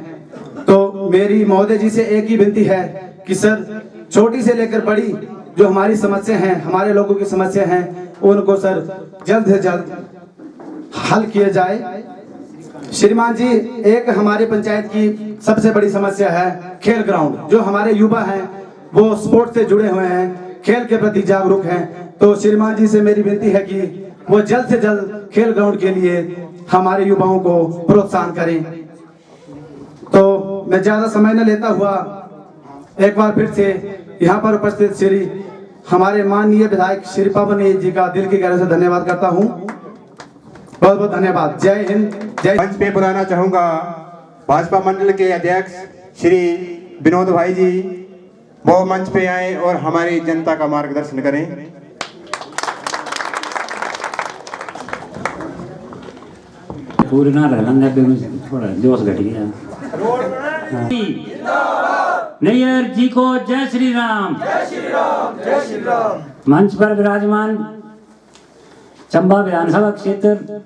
तो मेरी महोदय जी से एक ही विनती है कि सर, छोटी से लेकर बड़ी जो हमारी समस्या हैं, हमारे लोगों की समस्या हैं, उनको सर जल्द से जल्द हल किया जाए। श्रीमान जी, एक हमारी पंचायत की सबसे बड़ी समस्या है खेल ग्राउंड। जो हमारे युवा हैं वो स्पोर्ट्स से जुड़े हुए हैं, खेल के प्रति जागरूक हैं। तो श्रीमान जी से मेरी विनती है कि वो जल्द से जल्द खेल ग्राउंड के लिए हमारे युवाओं को प्रोत्साहन करें। तो मैं ज्यादा समय न लेता हुआ एक बार फिर से यहाँ पर उपस्थित श्री हमारे माननीय विधायक श्री पवन नैयर जी का दिल की गहराई से धन्यवाद करता हूँ। बहुत बहुत धन्यवाद। जय हिंद, जय। मंच पे बुलाना चाहूंगा भाजपा मंडल के अध्यक्ष श्री विनोद भाई जी, वो मंच पे आए और हमारी जनता का मार्गदर्शन करें। पूरी ना रहना थोड़ा जोश घट गया। नैयर जी को जय श्री राम। जय श्री राम, जय श्री राम। मंच पर विराजमान चंबा विधानसभा क्षेत्र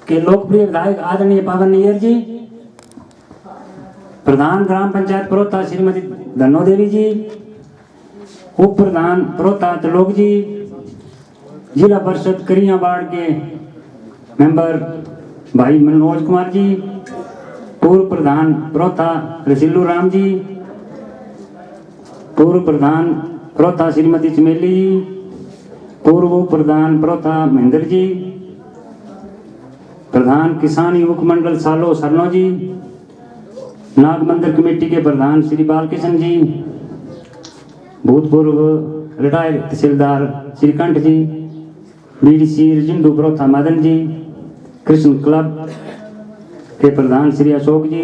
के लोकप्रिय विधायक आदरणीय पवन नैयर जी, प्रधान ग्राम पंचायत प्रोता श्रीमती धनो देवी जी, उप प्रधान प्रोता त्रिलोक जी, जिला परिषद करियाबाड़ के मेंबर भाई मनोज कुमार जी, पूर्व प्रधान प्रोता रसीलू राम जी, पूर्व प्रधान प्रोता श्रीमती चमेली जी, पूर्व प्रधान प्रोता महेंद्र जी, प्रधान किसान युवक मंडल सालो सरनो जी, नाग मंदिर कमेटी के प्रधान श्री बालकिशन जी, भूतपूर्व रिटायर्ड तहसीलदार श्रीकंठ जी, बीडीसी रजिंदू प्रोथा मदन जी, कृष्ण क्लब के प्रधान श्री अशोक जी,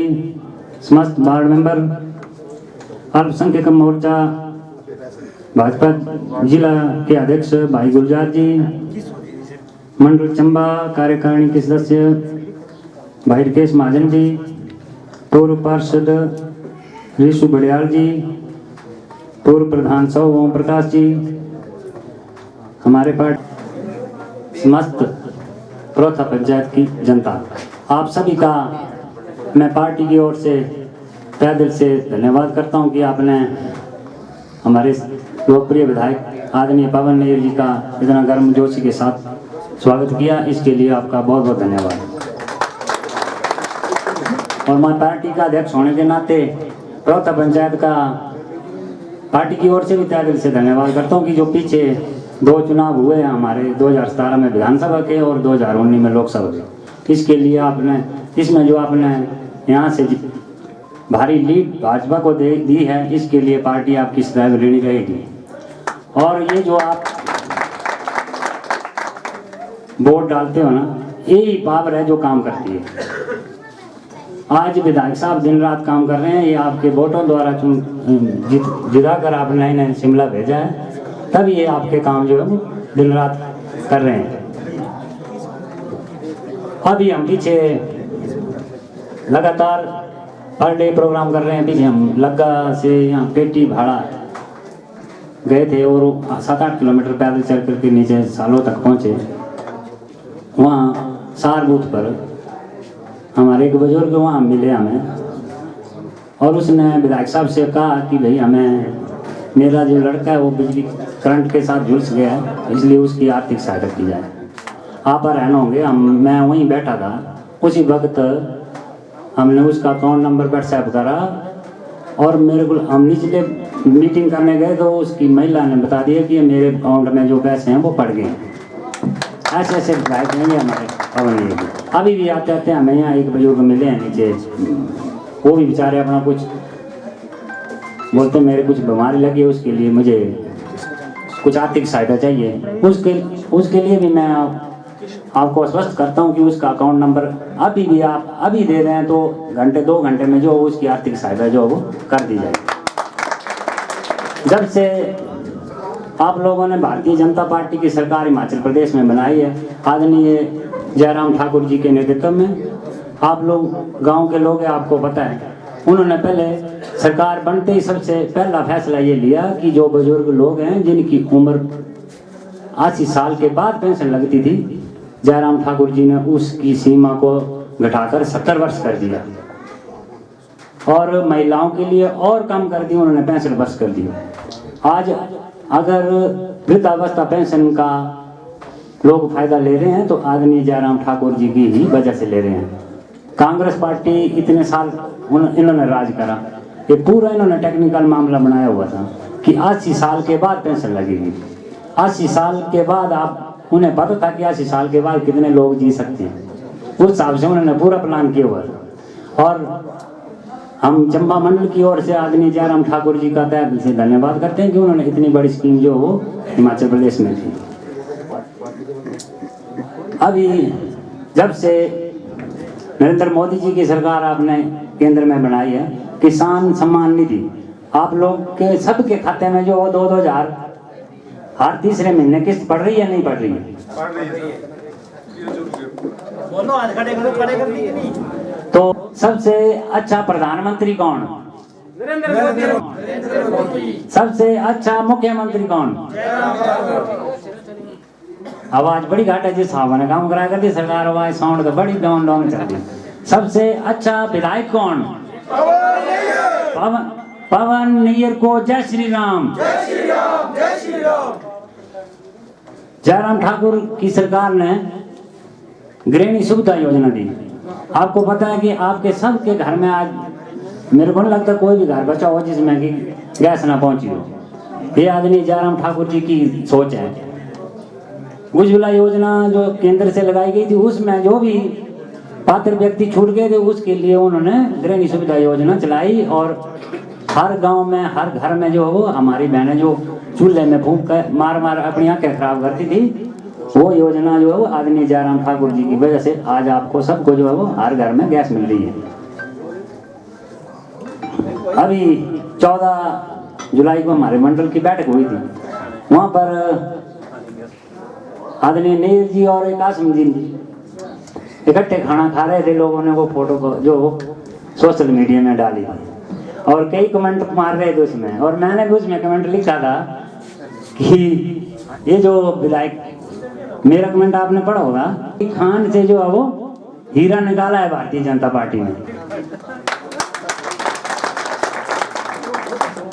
समस्त वार्ड मेंबर, अल्पसंख्यक मोर्चा भाजपा जिला के अध्यक्ष भाई गुलजार जी, मंडल चंबा कार्यकारिणी के सदस्य भाई राकेश महाजन जी, पूर्व पार्षद ऋषु बड़ियाल जी, पूर्व प्रधान सौ ओम प्रकाश जी, हमारे पार्टी समस्त प्रोथा पंचायत की जनता, आप सभी का मैं पार्टी की ओर से तहे दिल से धन्यवाद करता हूं कि आपने हमारे लोकप्रिय विधायक आदरणीय पवन नैयर जी का इतना गर्मजोशी के साथ स्वागत किया। इसके लिए आपका बहुत बहुत धन्यवाद। और मैं पार्टी का अध्यक्ष होने के नाते प्रोथा पंचायत का पार्टी की ओर से भी तहे दिल से धन्यवाद करता हूँ कि जो पीछे 2 चुनाव हुए हैं हमारे 2017 में विधानसभा के और 2019 में लोकसभा के, इसके लिए आपने इसमें जो आपने यहाँ से भारी लीड भाजपा को दी है, इसके लिए पार्टी आपकी सदैव ऋणी रहेगी। और ये जो आप वोट डालते हो ना, यही पावर है जो काम करती है। आज विधायक साहब दिन रात काम कर रहे हैं, ये आपके वोटों द्वारा जिता कर आपने इन्हें शिमला भेजा है, तब ये आपके काम जो है वो दिन रात कर रहे हैं। अभी हम पीछे लगातार पर डे प्रोग्राम कर रहे हैं। पीछे हम लग्गा से यहाँ पेटी भाड़ा गए थे और 7-8 किलोमीटर पैदल चल करके नीचे सालों तक पहुँचे। वहाँ सार बूथ पर हमारे एक बुजुर्ग वहाँ मिले हमें, और उसने विधायक साहब से कहा कि भाई हमें, मेरा जो लड़का है वो बिजली करंट के साथ झुलस गया है, इसलिए उसकी आर्थिक सहायता की जाए। आप रहन होंगे, मैं वहीं बैठा था, उसी वक्त हमने उसका अकाउंट नंबर व्हाट्सएप करा और मेरे को, हम निचले मीटिंग करने गए तो उसकी महिला ने बता दिया कि मेरे अकाउंट में जो पैसे हैं वो पड़ गए हैं। ऐसे ऐसे विधायक नहीं है हमारे पवन नैयर जी। अभी भी आते आते हमें यहाँ एक बुजुर्ग मिले हैं नीचे, वो भी बेचारे अपना कुछ बोलते मेरे कुछ बीमारी लगी है, उसके लिए मुझे कुछ आर्थिक सहायता चाहिए। उसके लिए भी मैं आपको आश्वस्त करता हूँ कि उसका अकाउंट नंबर अभी भी आप अभी दे रहे हैं तो घंटे 2 घंटे में जो उसकी आर्थिक सहायता जो वो कर दी जाएगी। जब से आप लोगों ने भारतीय जनता पार्टी की सरकार हिमाचल प्रदेश में बनाई है, आदरणीय जयराम ठाकुर जी के नेतृत्व में, आप लोग गांव के लोग हैं, आपको पता है, उन्होंने पहले सरकार बनते ही सबसे पहला फैसला ये लिया कि जो बुजुर्ग लोग हैं जिनकी उम्र 80 साल के बाद पेंशन लगती थी, जयराम ठाकुर जी ने उसकी सीमा को घटाकर 70 वर्ष कर दिया और महिलाओं के लिए और कम कर दी, उन्होंने 65 वर्ष कर दिया। आज अगर वृद्धावस्था पेंशन का लोग फायदा ले रहे हैं तो आदरणीय जयराम ठाकुर जी की ही वजह से ले रहे हैं। कांग्रेस पार्टी इतने साल इन्होंने राज करा, ये पूरा इन्होंने टेक्निकल मामला बनाया हुआ था कि 80 साल के बाद पेंशन लगेगी। 80 साल के बाद आप उन्हें पता था कि 80 साल के बाद कितने लोग जी सकते हैं, उस हिसाब से उन्होंने पूरा प्लान किया हुआ था। और हम चंबा मंडल की ओर से आदरणीय जयराम ठाकुर जी का तहे दिल से धन्यवाद करते हैं कि उन्होंने इतनी बड़ी स्कीम जो वो हिमाचल प्रदेश में थी। अभी जब से नरेंद्र मोदी जी की सरकार आपने केंद्र में बनाई है, किसान सम्मान निधि आप लोग के सबके खाते में जो 2-2 हज़ार हर तीसरे महीने किस्त पड़ रही है, नहीं पड़ रही है? तो सबसे अच्छा प्रधानमंत्री कौन? सबसे अच्छा मुख्यमंत्री कौन? आवाज बड़ी घाट है, जिस साहब ने काम कराया करती सरकार, आवाज साउंड तो बड़ी डाउन डाउन चलती। सबसे अच्छा विधायक कौन? पवन नैयर को जय श्री राम। जयराम ठाकुर की सरकार ने गृहिणी सुविधा योजना दी। आपको पता है कि आपके सबके घर में आज मेरे को नहीं लगता कोई भी घर बचा हो जिसमें कि गैस ना पहुंची हो। ये आदरणीय जयराम ठाकुर जी की सोच है। उज्ज्वला योजना जो केंद्र से लगाई गई थी, उसमें जो भी पात्र व्यक्ति छूट गए थे उसके लिए उन्होंने गृहिणी सुविधा योजना चलाई और हर गांव में हर घर में जो हो हमारी बहनें जो चूल्हे में फूंक कर मार मार अपनी आंखें खराब करती थी, वो योजना जो है वो आदरणीय जयराम ठाकुर जी की वजह से आज आपको सबको जो है वो हर घर में गैस मिल रही है। अभी 14 जुलाई को हमारे मंडल की बैठक हुई थी, वहाँ पर आदरणीय नीर जी और एक आसम जी इकट्ठे खाना खा रहे थे। लोगों ने वो फोटो को जो सोशल मीडिया में डाली थी और कई कमेंट मार रहे थे उसमें, और मैंने भी उसमें कमेंट लिखा था कि ये जो विधायक, मेरा कमेंट आपने पढ़ा होगा कि खान से जो है वो हीरा निकाला है भारतीय जनता पार्टी ने।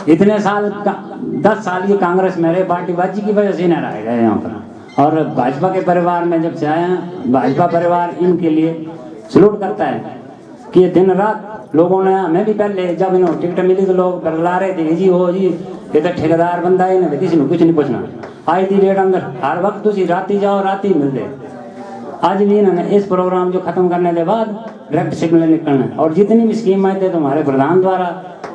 इतने साल 10 साल की कांग्रेस में रहे, पार्टीबाजी की वजह से न रह गए यहाँ पर। और भाजपा के परिवार में जब से आए हैं, भाजपा परिवार इनके लिए सलूट करता है कि दिन रात लोगों ने, हमें भी पहले जब इन्होंने टिकट मिली तो लोग बरला रहे थे जी हो जी ये तो ठेकेदार बंदा है, इन्हें किसी ने कुछ नहीं पूछना, आई थी रेट अंदर हर वक्त तुम राती जाओ राती मिलते। आज भी इन्होंने इस प्रोग्राम जो खत्म करने के बाद डायरेक्ट सिग्नल निकलना है और जितनी भी स्कीम आई थे तुम्हारे प्रधान द्वारा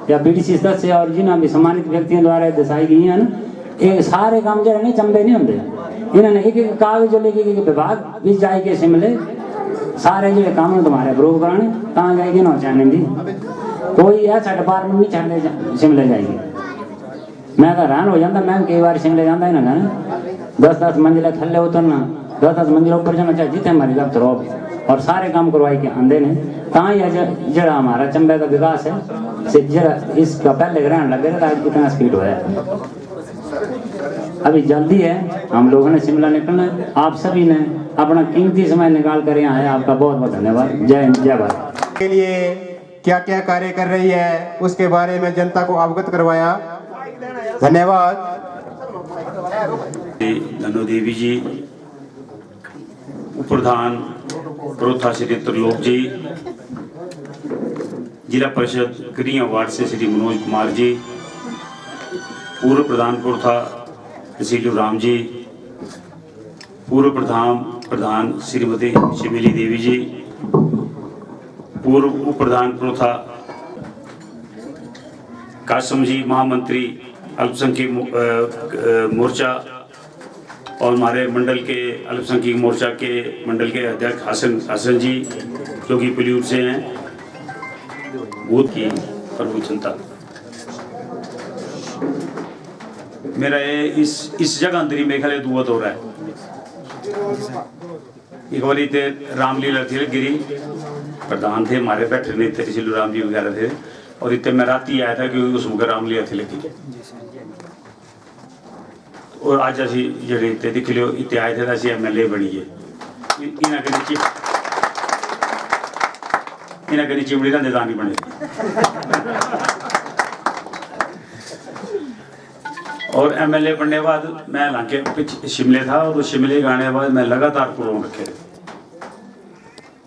या बीडीसी सदस्य और जिन्हें भी सम्मानित व्यक्तियों द्वारा दर्शाई गई हैं ना, ये सारे काम जो नहीं चंबे नहीं होंगे। इन्होंने एक एक कागज जो लेके विभाग भी जाएगी शिमले, सारे जो काम तुम्हारे अप्रूव कराने कहाँ जाएगी ना चाहने दी, कोई ऐसा डिपार्टमेंट नहीं छाड़ने शिमले जाएगी। मैं तो हैरान हो जाता, मैं कई बार शिमले जाता है ना, 10-10 मंजिला थल्ले उतरना, 10-10 मंजिला ऊपर जाना चाहे जितने हमारी दफ्तर हो, और सारे काम करवाई के आंदे ने कहाँ यह जरा हमारा चंबे का विकास है से जरा इसका पहले ग्रहण लगे था, इतना स्पीड हो है। अभी जल्दी है, हम लोगों ने शिमला निकलना है। आप सभी ने अपना कीमती समय निकाल कर यहाँ आए, आपका बहुत बहुत धन्यवाद। जय हिंद जय भारत। के लिए क्या क्या कार्य कर रही है उसके बारे में जनता को अवगत करवाया। धन्यवाद। धनो देवी जी, प्रधान प्रोथा श्री त्रिलोक जी, जिला परिषद क्रिया वार्ड से श्री मनोज कुमार जी, पूर्व प्रधान प्रोथा श्री राम जी, पूर्व प्रधान श्रीमती शिवेली देवी जी, पूर्व उप प्रधान प्रोथा कासम जी, महामंत्री अल्पसंख्यक मोर्चा और हमारे मंडल के अल्पसंख्यक मोर्चा के मंडल के अध्यक्ष हसन जी जो कि पलियूर से हैं, बूथ की प्रमुख जनता। मेरा ये इस जगह अंदर ही मेरे ख्याल दुआ हो रहा है। एक बार इतने रामलीला थी गिरी प्रधान थे हमारे, बैठे नहीं थे सिल्लू राम जी वगैरह थे, और इतने मैं रात ही आया था कि उस मुगर रामलीला थी लगी। और आज असी जड़े इतने दिख लियो इतने आए थे असी MLA बनीए इन्हें कभी चिमड़ी का निदान नहीं बने। और MLA बनने के बाद मैं हालांकि शिमले था, और शिमले आने के बाद मैं लगातार प्रोग्राम रखे।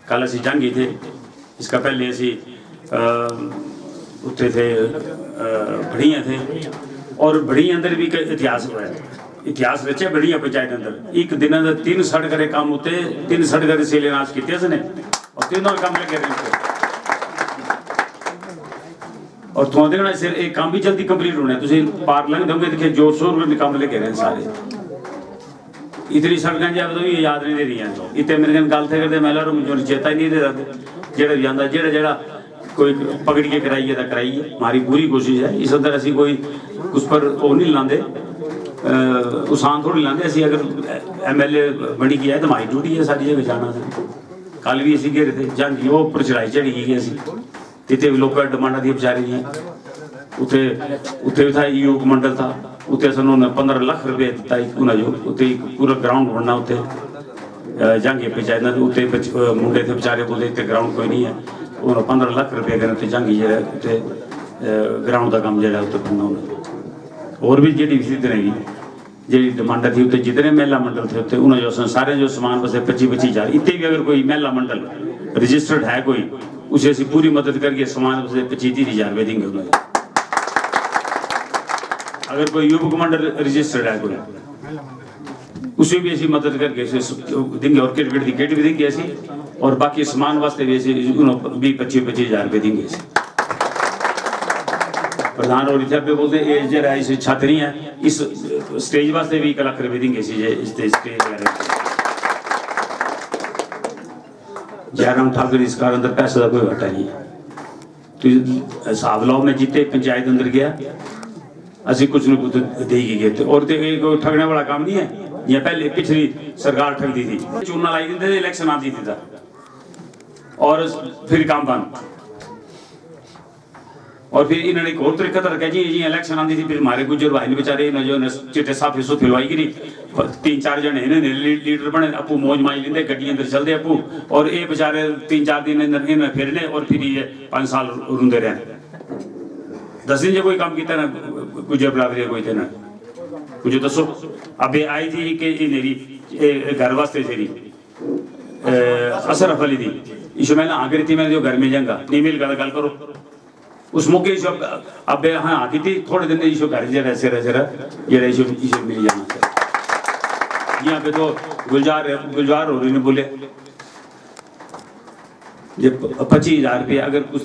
कल असी जंगी थे, इसका पहले असी उत्ते थे बढ़िया थे, और बढ़िया अंदर भी इतिहास हुआ है, इतिहास रचे बढ़िया पंचायत अंदर। एक दिन अंदर 3 सड़क काम होते, 3 सड़क शिलान्यास किए उसने, और तीनों काम लगे रहे। और तुम देखना सिर एक काम भी जल्दी कंप्लीट होना है। तुम पार लंघ दोगे देखिए जोर शोर में काम लेके रहे सारे। इतनी सड़कें जब तो ये याद नहीं दे रही हैं, इतने मेरे गल थे करते मैं मुझे चेता ही नहीं दे रहा जेड़ा भी आंदा जेड़ा कोई पकड़ के कराइए तो कराइए। हमारी पूरी कोशिश है इस अंदर असी कोई उस पर वो नहीं लाते, उसान थोड़ी लाते। असी अगर MLA बनी गया है तो हमारी ड्यूटी है सारी जगह जाना। कल भी असी गए थे जंग वो पर चढ़ाई चढ़ी गई असी इतने लोग डिमांडा दी बेचारे दी। उत्थे भी था योग मंडल था, उत्थे उन्होंने 15 लाख रुपये दिता उन्हें जो उत्ते पूरा ग्राउंड बनना उत्थे जंग पंचायत उत्ते मुंडे थे बेचारे बोलते इतने ग्राउंड कोई नहीं है, उन्होंने 15 लाख रुपये करें उत्ते जंग जो उत्ते ग्राउंड का काम जो उत्ते बनना उन्हें। और भी जी इसी तरह की जी डिमांडा थी उत्ते जितने महिला मंडल थे उत्ते उन्हें जो सारे जो सामान बसे 25-25 हज़ार। इतने भी अगर कोई महिला मंडल रजिस्टर्ड है कोई उसे ऐसी पूरी मदद करके सामान से 25-30 हज़ार रुपये देंगे उन्हें। अगर कोई युवक मंडल रजिस्टर्ड है कोई उसे भी ऐसी मदद करके देंगे, और क्रिकेट की किट भी देंगे ऐसी, और बाकी सामान वास्ते भी ऐसे 20-25 हज़ार रुपये देंगे। प्रधान और इतने बोलते जरा इस छात्री है इस स्टेज वास्ते भी 1 लाख रुपये देंगे। स्टेज जयराम ठाकुर इस कार अंदर पैसे का कोई घाटा नहीं है। तो हिसाब लाओ मैं जितने पंचायत अंदर गया असि कुछ न कुछ दे ही गए थे। और कोई ठगने वाला काम नहीं है। ये पहले पिछली सरकार ठगती थी, चूना लाई देते थे, इलेक्शन आती थी और फिर काम बंद। और फिर इन्होंने एक और तरीका रखा जी इलेक्शन आती थी, फिर हमारे गुजर भाई ने बेचारे जो चिट्टे साफे सुफे लवाई गिरी 3-4 जने इन्हें लीडर बने, अपू मौज माई लेंदे गड्डी अंदर चलते अपू, और ये बेचारे 3-4 दिन इन्हें फिरने और फिर ये 5 साल रुंदे रहे। 10 दिन जो कोई काम किया ना गुजर बराबरी कोई थे ना मुझे दसो। अब ये आई थी कि मेरी घर वास्ते थे असरफ अली थी इशू मैंने आ गई थी, मैंने जो घर में जाऊंगा नहीं मिल गल करो उस मौके अब हाँ आती थी थोड़े दिन इशू घर जरा ये इशू मिल जाना। यहाँ पे तो गुलजार हो रही ने बोले जब 25,000 रुपये अगर उस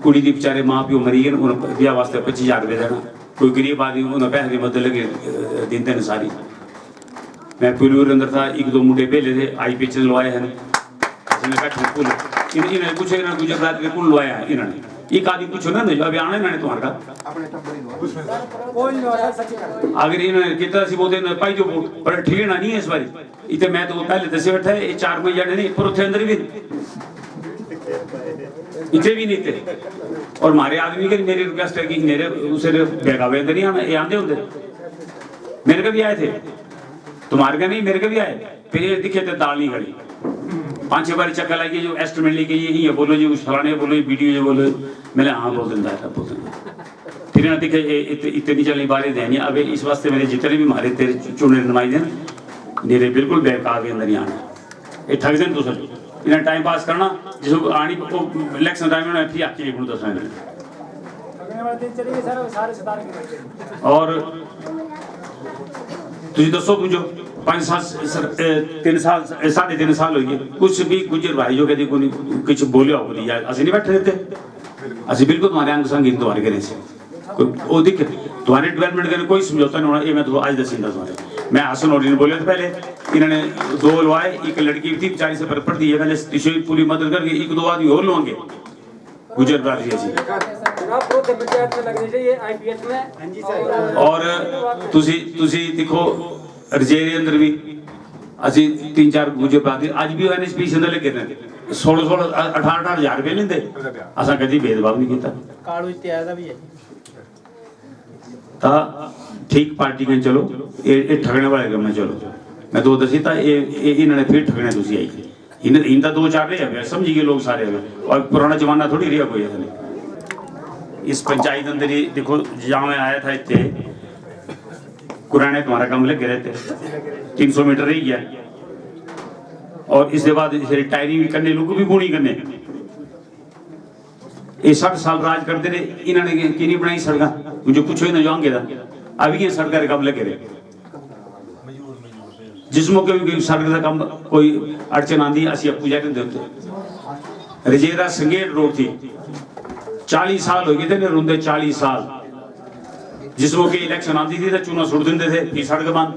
कुड़ी की बेचारे माँ प्यो मरी गए उन्हें ब्याह वास्ते 25,000 रुपये देना। कोई गरीब आदमी उन्हें पैसे की मदद लगे दिन दिन सारी। मैं पुलूर अंदर था 1-2 मुंडे पहले थे आई पिक्चर लवाए हैं इन्हें कुछ गुजरात के पुल लवाया है इन्होंने। एक आदमी कुछ ना जो अभी आना इन्होंने तुम्हारा अगर इन्होंने कितना सी बोलते पाई जो पर ठिकाना नहीं है इस बारी इतने मैं तो पहले दसे बैठा है 4 महीने नहीं पर उठे अंदर भी इतने भी नहीं थे। और हमारे आदमी के मेरी रिक्वेस्ट है कि मेरे उसे बेगावे अंदर नहीं आना ये आंदे होंगे मेरे को भी आए थे तुम्हारे का नहीं मेरे को भी आए। फिर ये दिखे थे दाल नहीं खड़ी 5-6 बार चक्कर लगी जो एस्टिमेट लेके ये बोलो जी उस फलाने बोलो वीडियो जो बोलो मैंने हाँ बोल देता है बोल देता। फिर ना दिखे इतनी चलने बारे देनी अब इस वास्ते मेरे जितने भी हमारे तेरे चुने नुमाइंदे मेरे बिल्कुल बेकार के अंदर नहीं आना ये ठग दें तो सर इन्हें टाइम पास करना जिसको आनी इलेक्शन टाइम में फिर आके लिखूँ दस और तुझे दसो मुझे 5 साल 3 साल 3.5 साल हो गए कुछ भी गुजर भाई जो कहते कुछ बोले हो बोली यार असं नहीं बैठे रहते असं बिल्कुल तुम्हारे अंग संग तुम्हारे कहने से कोई दिक्कत तुम्हारे डेवलपमेंट करने कोई समझौता नहीं होना ये मैं तो आज दसींगा तुम्हारे मैं हसन और बोले थे पहले, इन्होंने 2 लवाए, एक लड़की थी बेचारी से पर पड़ती है, मैंने टिश्यू पूरी मदद करके 1-2 आदमी और लवाएंगे गुजर बाजी ऐसी। और तुसी देखो रजेरे अंदर भी ਅਸੀਂ 3-4 गुजर बाजी आज भी NSP से अंदर लेके 16-16 18 हज़ार रुपये लेंदे, असा कभी भेदभाव नहीं किया। ਕਾਰਡ ਵਿੱਚ ਤੇ ਆਇਆ ਵੀ ਹੈ ता ठीक पार्टी में चलो ये ठगने वाले काम में चलो। मैं 2 दसी था ये इन्होंने फिर ठगने दूसरी आई थी, इनका 2-4 रहे हैं समझी गए लोग सारे हैं, और पुराना जमाना थोड़ी रहा कोई ऐसा। इस पंचायत अंदर ही देखो जहाँ मैं आया था इतने कुराने तुम्हारा काम लग रहे थे 300 मीटर रही गया, और इसके बाद रिटायरिंग भी करने लोगों भी बोनी करने ये 60 साल राज करते रहे, इन्होंने की नहीं बनाई सड़क, मुझे पूछो ही ना जाओगे था अभी ये सड़क का काम लगे रहे। जिस मौके भी सड़क का काम कोई अड़चन आती असी अप्पू जाते देते। रजेरा संगेट रोड थी 40 साल हो गए थे रोंदे 40 साल, जिस मौके इलेक्शन आती थी तो चूना सुट देंगे थे फिर सड़क बंद।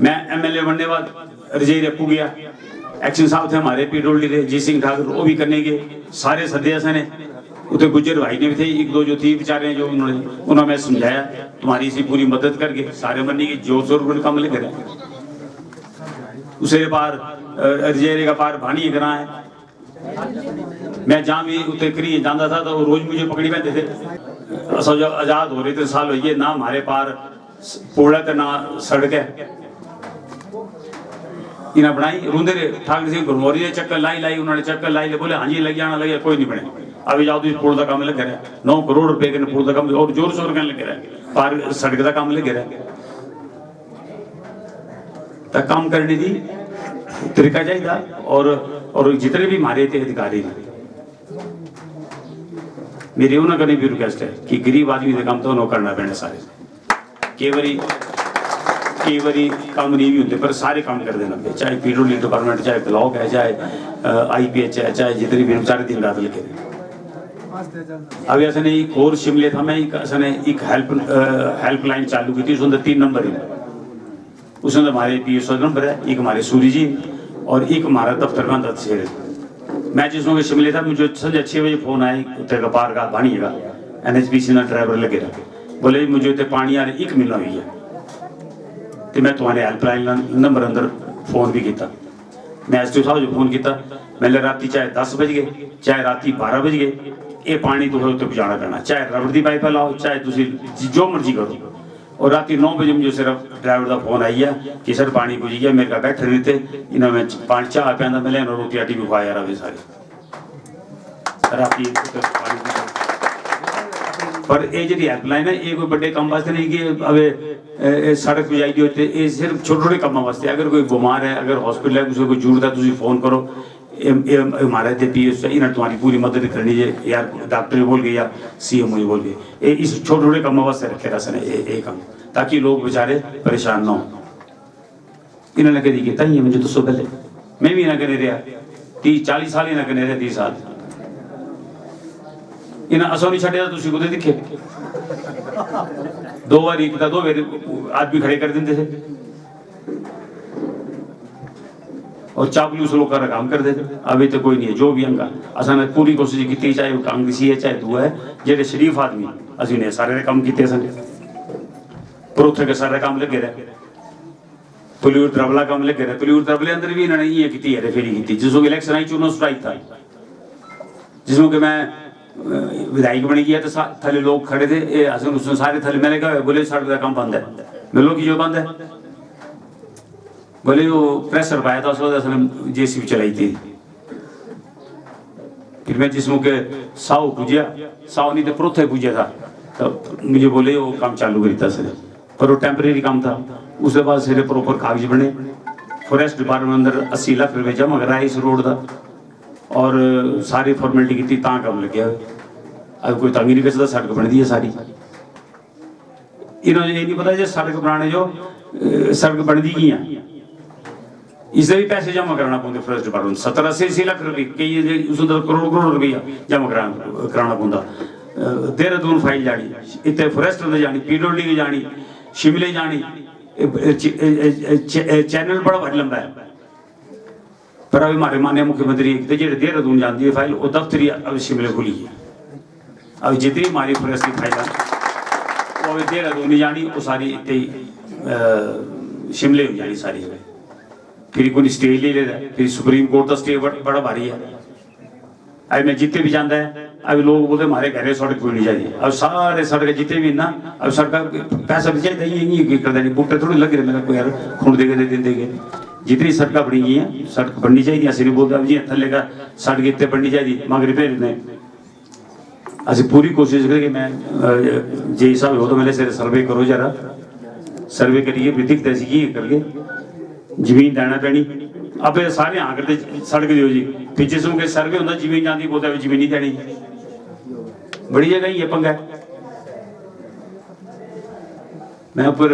मैं MLA बनने बाद रजेरे अप्पू गया, एक्शन साहब थे हमारे PWD थे जी सिंह ठाकुर, वो भी करने के सारे सदस्य ने उधर गुजर भाई ने भी थे 1-2 जो थी बेचारे जो उन्होंने मैं समझाया तुम्हारी इसी पूरी मदद करके सारे बनने की जोर शोर पर काम ले करें। उसे पार रजेरे का पार भानी करा है, मैं जहाँ भी उतर करी जाता था तो रोज मुझे पकड़ी बैठे थे। जब आजाद हो रहे थे साल हो गए ना हमारे पार पोड़ा तो ना सड़क है, इन्हें बनाई रूंदे ठाकुर सिंह घुरमोरी ने चक्कर लाई उन्होंने चक्कर लाई बोले हाँ जी लग जाना लगे, कोई नहीं बने। अभी जाओ तो पुल का काम लग रहा है 9 करोड़ रुपए के पुल का काम और जोर शोर करने लगे रहा है, पार सड़क का काम लगे रहा है। तो काम करने की तरीका चाहिए, और जितने भी हमारे थे अधिकारी मेरी उन्होंने भी रिक्वेस्ट है कि गरीब आदमी का काम तो उन्होंने करना पैना सारे, कई बारी काम नहीं भी होते पर सारे काम कर देना, चाहे PWD डिपार्टमेंट, चाहे ब्लॉक है, चाहे IPH है, चाहे जितने भी 4 दिन रात लिखे। अभी ऐसा नहीं एक और शिमले था, मैं एक हेल्पलाइन चालू की थी, उसके अंदर 3 नंबर है, उसके अंदर हमारे PSO नंबर है, एक हमारे सूरी जी और एक हमारा दफ्तर में अंदर शेर। मैं जिस वक्त शिमले था मुझे संजय 6 बजे फोन आया उत्तर का पार का पानी है NHPC ना ड्राइवर लगे रहा, बोले मुझे उत्तर पानी आ रहा 1 महीना हुई है, तो मैं तुम्हारे हेल्पलाइन नंबर अंदर फोन भी किया। मैं SDO साहब जो फोन किया मैंने राती चाहे 10 बज गए चाहे राती 12 बज गए, ये पानी तुम उत्तर पहुँचाना पैना, चाहे रबड़ की पाइप लाओ चाहे तुम जो मर्जी करो। और राती 9 बजे मुझे सिर्फ ड्राइवर का फोन आई है कि सर पानी पुज गया, मेरे का बैठे नहीं थे इन्हें मैं पानी चाह पैदा मैं लेना रोटी आटी भी खुआया रहे सारे राती पानी। पर ये जी हेल्पलाइन है ये कोई बड़े काम वास्ते नहीं कि अब सड़क पर जाइए होते, ये सिर्फ छोटे कामों वास्ते। अगर कोई बीमार है, अगर हॉस्पिटल है, किसी को कोई जरूरत है तुम फोन करो, हमारे PSO इन्हें तुम्हारी पूरी मदद करनी है यार, डॉक्टर बोल गए या CMO बोल गए, इस छोटे कामों वास्ते रखे रहा सने ये काम, ताकि लोग बेचारे परेशान ना हो। इन्होंने कभी किया ही मुझे दसो पहले, मैं भी इन्हें कने रहा 30-40 साल इन्हें कने रहा 30 साल इन्हें असो नहीं छड़िया तुम कुछ दिखे 2 बार 2 बार आदमी खड़े कर देते थे और चापलूस लोग का काम कर देते। अभी तो कोई नहीं है जो भी अंगा असाने पूरी कोशिश की, चाहे वो कांग्रेसी है चाहे दुआ है, जेडे शरीफ आदमी असि ने सारे काम किए सन, परोथे के सारे काम लगे रहे, पुलिस ट्रबला काम लगे रहे, पुलिस ट्रबले अंदर भी इन्होंने ये की है फेरी की जिसको इलेक्शन आई चुनाव स्ट्राइक था, जिसमें कि मैं विधायक बनी गया तो थले लोग खड़े थे हसन उसने सारे थले मैंने कहा बोले सड़क का काम बंद है, मिलो की जो बंद है बोले वो प्रेशर पाया था उसने JCB चलाई थी। फिर मैं जिस मौके साव पूजा साव नहीं तो प्रोथे पूजा था तो मुझे बोले वो काम चालू करी था सर, पर वो टेम्परेरी काम था। उसके बाद सिरे प्रॉपर कागज बने, फॉरेस्ट डिपार्टमेंट अंदर 80 लाख रुपए जमा कराया इस रोड का और सारी फॉर्मेलिटी की तां काम लग गया। अब कोई तंगी नहीं कर सकता, सड़क बन दी है सारी। इन्होंने ये नहीं पता जो सड़क बनाने जो सड़क बन दी गई है इसलिए भी पैसे जमा कराना पौंदे फॉरेस्ट डिपार्टमेंट 70-80 लाख रुपए कई उस करोड़ रुपया जमा कराना पौंदा। देहरादून फाइल जानी इतने फॉरेस्ट अंदर जानी, PWD की जानी, शिमले जानी, चैनल बड़ा भारी लंबा है, पर अभी हमारे माननीय मुख्यमंत्री जो देहरादून जाती है फाइल वो दफ्तरी अभी शिमले खुली है। अब जितनी हमारी प्रेस की फाइल वो अभी देहरादून नहीं जानी, वो सारी इतनी शिमले हो जानी सारी। फिर कोई स्टे ले लेता है, फिर सुप्रीम कोर्ट का स्टे बड़ा भारी है। अभी मैं जितने भी जाता है अभी लोग बोलते हमारे घर सड़क कोई नहीं चाहिए। अब सारे सड़क जितने भी ना अब सड़क पैसा भी चाहिए यही कर देनी बूटे थोड़ी लग रहे मेरे को यार खून देगे दे देंगे। जितनी सड़क बनी गई हैं सड़क बननी चाहिए, असं नहीं बोलता जी थले का सड़क इतने बननी चाहिए मगर फिर ने असं पूरी कोशिश करें कि मैं जे साहब हो तो मेरे से सर्वे करो जरा, सर्वे करिए विधिक तैसी करके जमीन देना पैनी। अब सारे हाँ करते सड़क दियो जी, फिर जिसमें के सर्वे होता जमीन जाती बोलता जमीन नहीं देनी। बड़ी जगह ही है पंगा। मैं ऊपर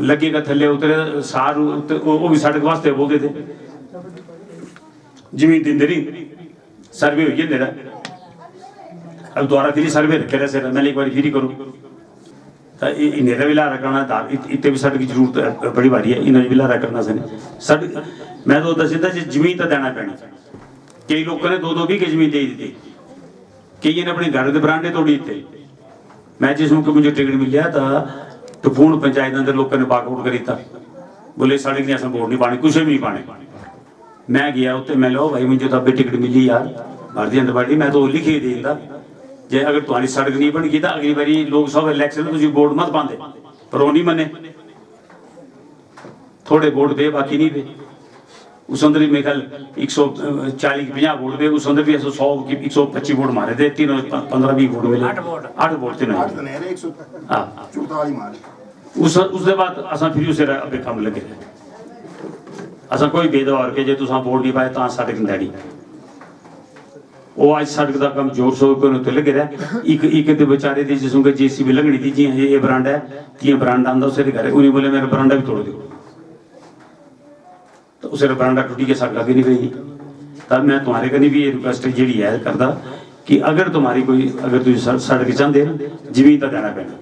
लगेगा थले उतरे सार वो भी सड़क वास्ते बोलते थे जमीन दिन सर्वे हो गया मेरा। अब दोबारा फिर सर्वे रखे रहे सर मैं एक बार फिर करूँ तो इन्हें भी लारा करना इतने भी सड़क की जरूरत बड़ी भारी है, इन्हें भी लारा करना सड़क। मैं तो दस था जमीन तो देना पैनी। कई लोगों ने 2-2 बीघे जमीन दे दी, कई ने अपने घर के बरांडे तोड़ी थे। मैं जिस मौके मुझे टिकट मिल था तो पूर्ण पंचायत अंदर लोगों ने बाकआउट करी था, बोले सड़क नहीं असं वोट नहीं पाने कुछ भी नहीं पाने। मैं गया उत्ते मैं लो भाई मुझे तो अभी टिकट मिली यार भारतीय जनता पार्टी, मैं तो लिखी देता जे अगर तुम्हारी सड़क नहीं बन गई तो अगली बारी लोग सब इलेक्शन में तुझे वोट मत पाते, पर वो नहीं मने। थोड़े वोट दे बाकी नहीं दे। उस अंदर भी मेरे ख्याल 140-50 वोट दे, उस अंदर भी 100-125 वोट मारे थे, 15-20 वोट मिले, 8 वोट थे। उसके बाद असा फिर उसे अबे कम लगे असा कोई भेदभाव के जे तुसा वोट नहीं पाए तो सड़क नहीं दैनी। वो आज सड़क का कम जोर शोर को उत्ते लगे रहा। एक तो बेचारे थी जिसमें के JCB लगनी थी जी ये बरांडा है कि बरांडा आंदा उसे घर उन्हें बोले मेरा बरांडा भी तोड़ दो, तो उसे बरांडा टूटी के सड़क लगी नहीं गई। तब मैं तुम्हारे कहीं भी ये रिक्वेस्ट जी है करता कि अगर तुम्हारी कोई अगर तुम सड़क चाहते जमीन तो देना पैना।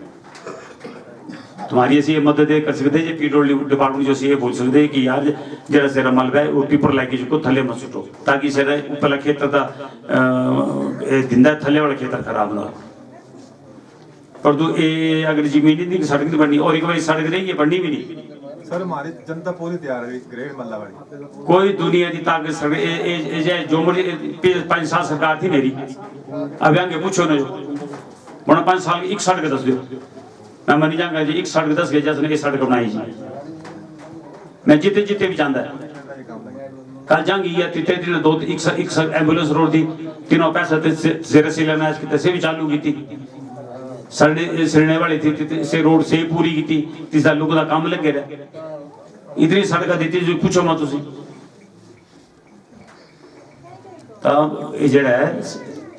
तुम्हारी ऐसी मदद कर सकते हैं PWD डिपार्टमेंट जो ये बोल सकते हैं कि यार जरा सेरा मलबा है वो टिपर लैके जो थले मत सुटो ताकि सेरा ऊपर खेतर का दिंदा थले वाला खेतर खराब ना हो। पर तो ये अगर जमीन नहीं सड़क नहीं बननी और एक बार सड़क रही है बननी भी नहीं। सर हमारी जनता पूरी तैयार है ग्रेड मल्लावाड़ी कोई दुनिया की ताकत सड़क जो मुझे 5 साल सरकार थी मेरी अब आगे पूछो ना जो 5 साल एक सड़क दस दो मैं मनी जाऊंगा जी एक सड़क 10 गए जैसे ये सड़क बनाई जी। मैं जिते जिते भी जाता है कल जाऊंगी या तीसरे दिन 2 एक एम्बुलेंस रोड थी तीनों पैसा सिर से लेना से भी चालू की थी सड़ने वाली थी से रोड से पूरी की थी तीसरा लोगों का काम लगे रहे इतनी सड़क दी जो पूछो मत तुसी। तो ये जड़ा है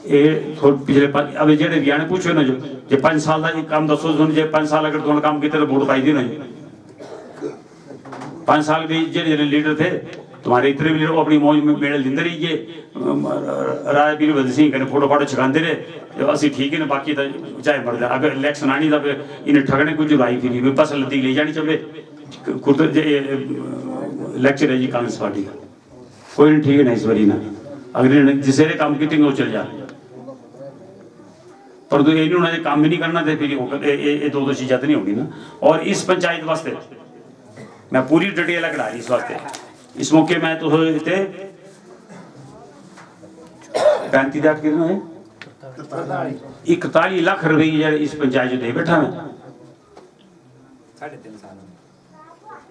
पिछले अब जेडे हरियाणा पूछो ना जो 5 साल का काम दसो जे 5 साल अगर तुमने काम किया तो वोट पाई दी ना 5 साल भी जेडे लीडर थे तुम्हारे इतने भी लीडर अपनी मौज में मेडल दिंदे रही राजा वीरभद्र सिंह कने फोटो फाटो छिकाते रहे असं ठीक है ना बाकी तो चाहे मर जाए अगर इलेक्शन आनी तो इन्हें ठगने कुछ जुराई फिरी बस लद्दी ले जानी चाहिए कुर्त इलेक्शन है जी कांग्रेस पार्टी का कोई नहीं ठीक है ना इस बारी ना अगर जिसे काम की वो चल जा पर तो ये उन्होंने काम भी नहीं करना थे फिर ये 2 चीज़ें तो नहीं होगी ना। और इस पंचायत वास्ते मैं पूरी डिटेल कढ़ा रही इस वास्ते इस मौके मैं तो 35 लाख कितना है 41 लाख रुपये इस पंचायत जो दे बैठा मैं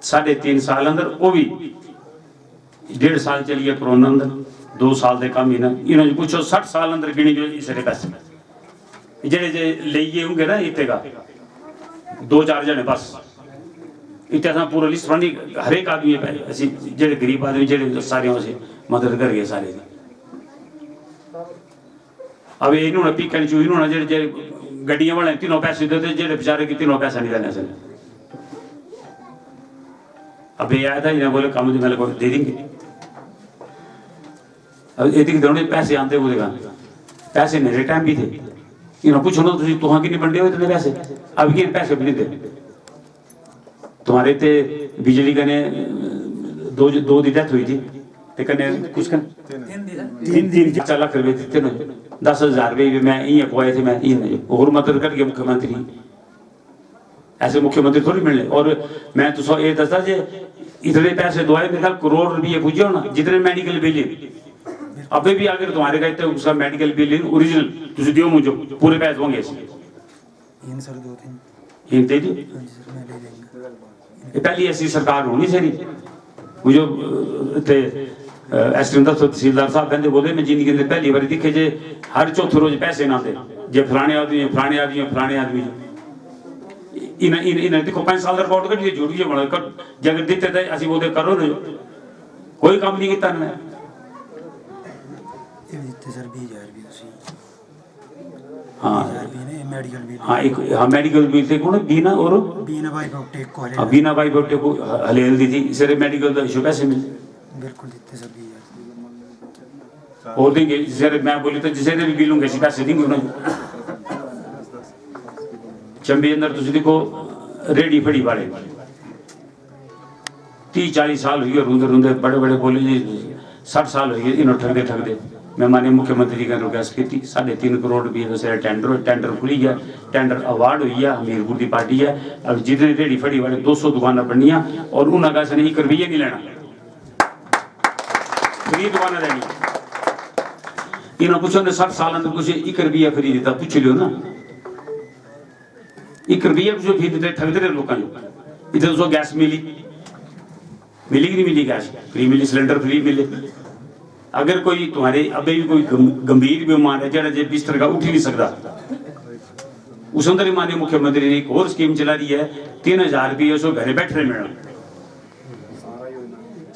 3.5 साल अंदर वो भी 1.5 साल चली है कोरोना अंदर 2 साल के काम इन्होंने पूछो 60 साल अंदर गिनी जो इस पैसे जेडे जे ले होंगे ना इतने का 2-4 जने बस इतने असा पूरा लिस्ट बनी हर एक आदमी असि जेडे गरीब आदमी जेडे सारे से मदद कर गए सारे। अब इन्होंने पीकन चू इन्होंने जेडे गड्डियां वाले तीनों पैसे देते जेडे बेचारे की तीनों पैसा नहीं देने से अब ये आया था इन्हें बोले काम मेरे को दे देंगे। अब ये दोनों पैसे आते हुए पैसे मेरे टाइम भी थे इन्होंने पूछो ना तुम कि नहीं बंटे हो इतने पैसे अब ये पैसे भी नहीं थे तुम्हारे ते बिजली कने दो दी डेथ हुई थी ते कने कुछ कन 3 लाख रुपए दिते ने 10,000 रुपए मैं इं पवाए थे मैं इन और मदद करके मुख्यमंत्री ऐसे मुख्यमंत्री थोड़ी मिलने। और मैं तो ये दसदा जे इतने पैसे दवाए मेरे ख्याल करोड़ रुपये पूछे होना जितने मेडिकल बिल अभी भी अगर तुम्हारे का इतना उसका मेडिकल बिल ओरिजिनल तुझे दियो मुझे पूरे पैसे होंगे इन दे दियो। ये पहली ऐसी सरकार होनी चाहिए मुझे ते एसडीएम तहसीलदार साहब कहते बोले मैं जिंदगी में पहली बार दिखे जे हर चौथे रोज पैसे ना दे जे फलाने आदमी फलाने आदमी फलाने आदमी इन इन इन देखो 5 साल का रिकॉर्ड करिए झूठ ये बना कर जगह देते थे असि बोलते करो ना कोई काम नहीं किया ना सर 20,000 भी उसी हाँ मेडिकल बिल हाँ एक हाँ मेडिकल बिल थे कौन बीना और बीना भाई बोटे को हाँ बीना भाई बोटे को हलेल दी थी सिर्फ मेडिकल का इशू पैसे मिले बिल्कुल देते सर 20,000 और देंगे जैसे मैं बोली तो जिसे भी बिल होंगे पैसे देंगे उन्हें चंबी अंदर तुझे देखो रेडी फड़ी वाले 30-40 साल हुई रुंदे रुंदे बड़े बड़े बोले जी 60 साल हुई इन्होंने ठगदे मैं माननीय मुख्यमंत्री का रिक्वेस्ट की 3.5 करोड़ रुपये वैसे टेंडर खुली गया टेंडर अवार्ड हुई है हमीरपुर की पार्टी है अब जितने रेडी फड़ी वाले 200 दुकाना बननिया और उन्होंने का 1 रुपये नहीं लेना फ्री दुकाना देनी इन्होंने पूछो 60 साल अंदर कुछ 1 रुपया फ्री देता पूछ लियो ना 1 रुपया कुछ फ्री देते ठगते रहे लोगों इधर तो गैस मिली कि नहीं मिली गैस फ्री मिली सिलेंडर फ्री मिले। अगर कोई तुम्हारे अभी भी कोई गंभीर बीमार है जरा जे बिस्तर का उठ ही नहीं सकता उस अंदर माननीय मुख्यमंत्री ने एक और स्कीम चला रही है 3,000 रुपये उसको घरे बैठे रहे मिलना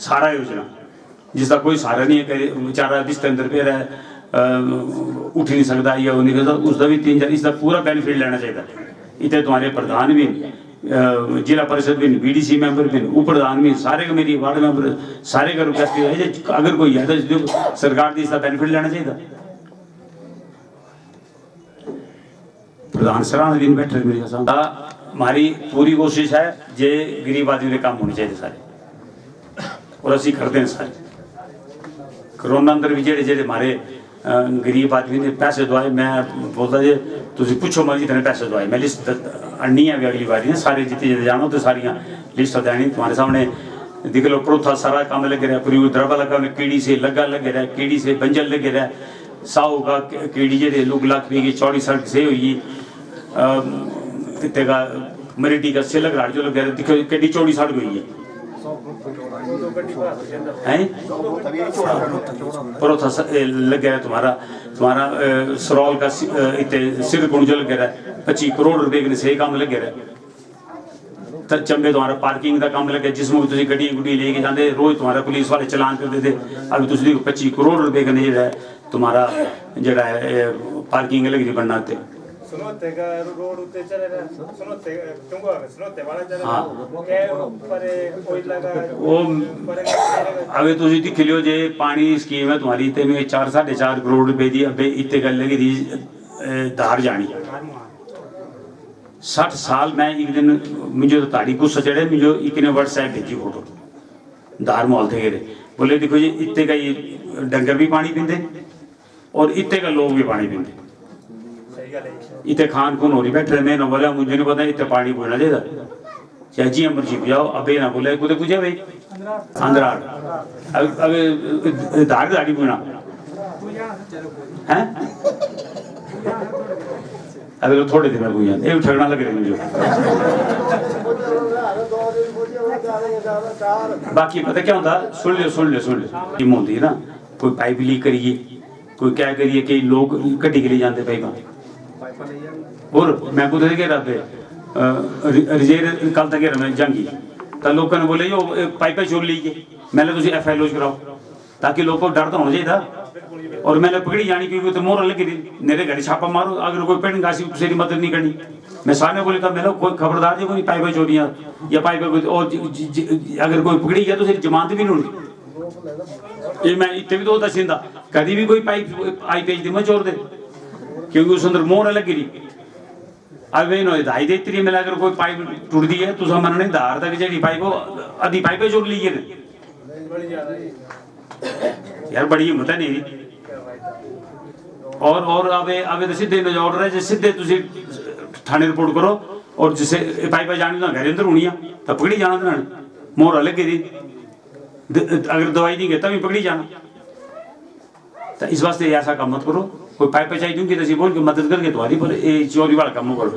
सारा योजना जिसका कोई सहारा नहीं है बेचारा बिस्तर अंदर पे रहा उठ नहीं सकता या वो नहीं करता उसका भी 3,000 इसका पूरा बेनिफिट लेना चाहिए। इतने तुम्हारे प्रधान भी जिला परिषद भी बीडीसी मेंबर भी उप प्रधान भी सारे का मेरी वार्ड मेंबर सारे का रिक्वेस्ट है अगर कोई है तो सरकार की इसका बेनिफिट लेना चाहिए। प्रधान सराहना दिन बैठे मेरे साथ हमारी पूरी कोशिश है जे गरीब आदमी के काम होने चाहिए सारे और असि करते हैं सारे। कोरोना अंदर भी जेडे जेडे हमारे गरीब आदमी ने पैसे दवाए मैं बोलता जे तुम पूछो मैं इतने पैसे दवाए मैं लिस्ट अड़नी है अगली बारी सारे जितने जितने जानो तो सारिया लिस्ट देनी तुम्हारे सामने देख लो प्रोथा सारा काम लगे रहा पूरी द्रवा लगा कीड़ी से लगा लगे रहा कीड़ी से बंजल लगे रहा साहू का कीड़ी जे लोग लाख की चौड़ी सड़क से हुई कितने का मरेठी का से लग रहा जो लगे दिखो केडी चौड़ी सड़क हुई है परोथा लगे रहा तुम्हारा सरोल का इतने सिर कुंज लगे रहा 25 करोड़ रुपए के सही काम लगे रहा चंबे तुम्हारा पार्किंग का काम लगे जिसमें तुम गड्डियां गुड्डी लेके जाते रोज तुम्हारा पुलिस वाले चलान करते थे अभी तुम 25 करोड़ रुपए का जो है तुम्हारा जरा पार्किंग लगी बनाते अभी तुम दिख लियो जे पानी स्कीम है तुम्हारी 4-4.5 करोड़ रुपए की अबे इतने गल लगी थी धार जानी 60 साल मैं एक दिन मुझे तो ताड़ी गुस्सा चढ़े मुझे एक ने व्हाट्सएप भेजी फोटो धार माहौल थे गिरे बोले देखो जी इतने का ये डंगर भी पानी पीते और इतने का लोग भी पानी पीते इतने खान खून हो रही बैठे मैं ना बोला मुझे नहीं पता इतने पानी पीना चाहिए चाहे जी मर्जी पियाओ अबे ना बोले कुछ पूछे भाई अंदर अब धार दाड़ी पीना है अगर थोड़े दिन में पूछ जाते ये ठगना लग रहा मुझे बाकी पता क्या होता सुन लियो टीम होती है ना कोई पाइप लीक करिए कोई क्या करिए कई लोग कटी के लिए जाते पाइपा और मैं कुछ कह रहा पे रिजेर कल तक मैं जंगी तो लोगों ने बोले जो पाइपा चोर लीजिए मैंने तुम FIR लॉन्च कराओ ताकि लोगों को डर तो होना चाहिए और मैंने पकड़ी जानी क्योंकि तो मोहर लगी थी मेरे घर छापा मारो अगर कोई पेड़ घासी तेरी मदद नहीं करनी मैं सामने बोले था मैंने कोई खबरदार जो कोई पाइपा चोरियाँ या पाइपा और अगर कोई पकड़ी गया तो फिर जमानत भी नहीं होनी ये मैं इतने भी तो दसींदा कभी भी कोई पाइप आई पेज दी मैं चोर दे क्योंकि उस अंदर मोहर लगी रही अब इन दाई दे इतनी मिला अगर कोई पाइप टूट दी है तो मन नहीं धार तक जी पाइप आधी पाइपें जोड़ ली यार, बड़ी हिम्मत है नहीं। और अब सीधे ऑर्डर है सीधे तुम थाने रिपोर्ट करो और जिसे पाइप जानी तो घर अंदर होनी तो पकड़ी जाना, मोहर लगे दी अगर दवाई देंगे तभी पकड़ी जाना। तो इस वास्ते ऐसा काम मत करो, कोई पाइप चाहिए दूंगी तो बोल के मदद करके तुम्हारी पर ये चोरी वाला काम करो।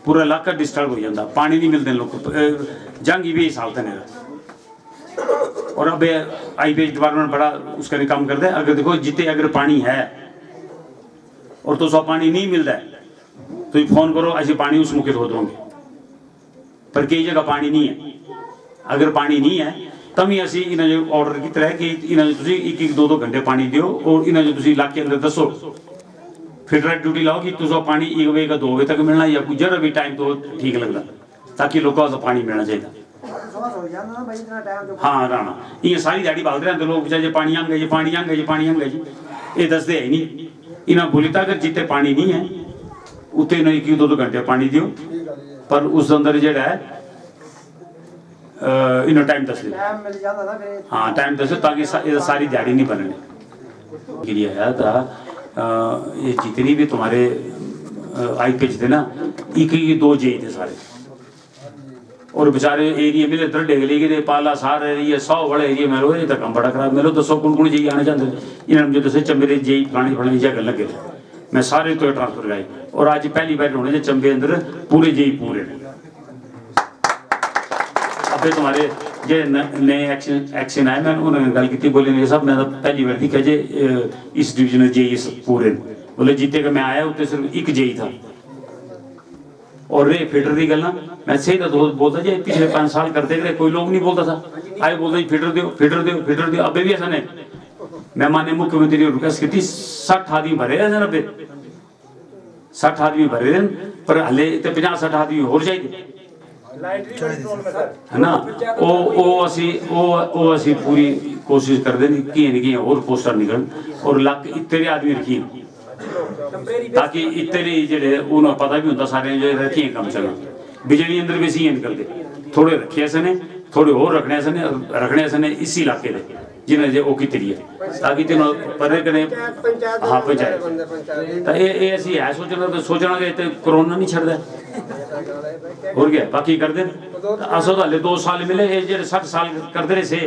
पूरा इलाका डिस्टर्ब हो जाता, पानी नहीं मिलते लोग, जंग भी इस हालत है। और अब IPH डिपार्टमेंट बड़ा उसका भी काम करता है। अगर देखो जितने अगर पानी है और तो सब पानी नहीं मिलता है तो फोन करो, ऐसे पानी उस मुख्य हो दोगे, पर कई जगह पानी नहीं है। अगर पानी नहीं है तब ही असी इन्हें जो ऑर्डर की तरह कि इन्हें एक 2 घंटे पानी दियो और इन्हें जो इलाके अंदर दसो फिल्टर ड्यूटी लाओ कि तुझो पानी 1 बजे का 2 बजे तक मिलना या कुछ जरा भी टाइम तो ठीक लगता ताकि लोगों को पानी मिलना चाहिए। हाँ राणा ये सारी दिहाड़ी भागते रहते लोग बेचारे, पानी आंगे जी पानी आंगे जी पानी आंगे जी, ये दसते है नहीं। इन्हें बोलीता अगर जितने पानी नहीं है उतने इन्हें 1-2 घंटे पानी दियो, पर उस अंदर जो है इन्हें टाइम दस दे। हाँ टाइम दस ताकि सारी दिहाड़ी नहीं बनने गिरी आया था। ये जितनी भी तुम्हारे IPH थे ना, 1-2 जे थे सारे, और बेचारे एरिया मिले दरडे गली पाला सार एरिया 100 बड़े एरिया में रो तो काम बड़ा खराब मेरे तो 100 कौन जी आने चाहते इन्होंने मुझे दसे चंबे के जी फलानी जगह लगे थे, मैं सारे तो ट्रांसफर कराई और आज पहली बार होने चंबे अंदर पूरे जी पूरे। अब तुम्हारे जो नए एक्शन आए मैंने उन्होंने गल की बोले नहीं साहब मैं तो पहली बार देखा जे इस डिवीजन जे पूरे बोले जीते का मैं आया उत्ते सिर्फ 1 जे था। और रे फिल्टर की गल मैं सही तो बोलता जी पिछले 5 साल करते रहे कोई लोग नहीं बोलता था, आए बोलता जी फिल्टर दो फिल्टर दो फिल्टर दो। अबे भी ऐसा नहीं, मैं माने मुख्यमंत्री ने रिक्वेस्ट की 60 आदमी भरे रहे अबे 60 आदमी भरे रहे पर हले तो 50-60 आदमी होर चाहिए है ना। ओ असी पूरी कोशिश करते कि और पोस्टर निकल और लक इतने आदमी रखी ताकि इतने जेडे उन्हें पता भी होता सारे जो रखिए कम चलना। बिजली अंदर भी सी निकलते थोड़े रखे सने थोड़े और रखने सने इसी इलाके में जिन्हें जे ओ कितनी है ताकि तीनों परे कने। हाँ पंचायत तो ये ऐसी है सोचना कि कोरोना नहीं छड़ता और क्या बाकी कर दे असो तो 2 साल मिले ये जो 60 साल करते रहे से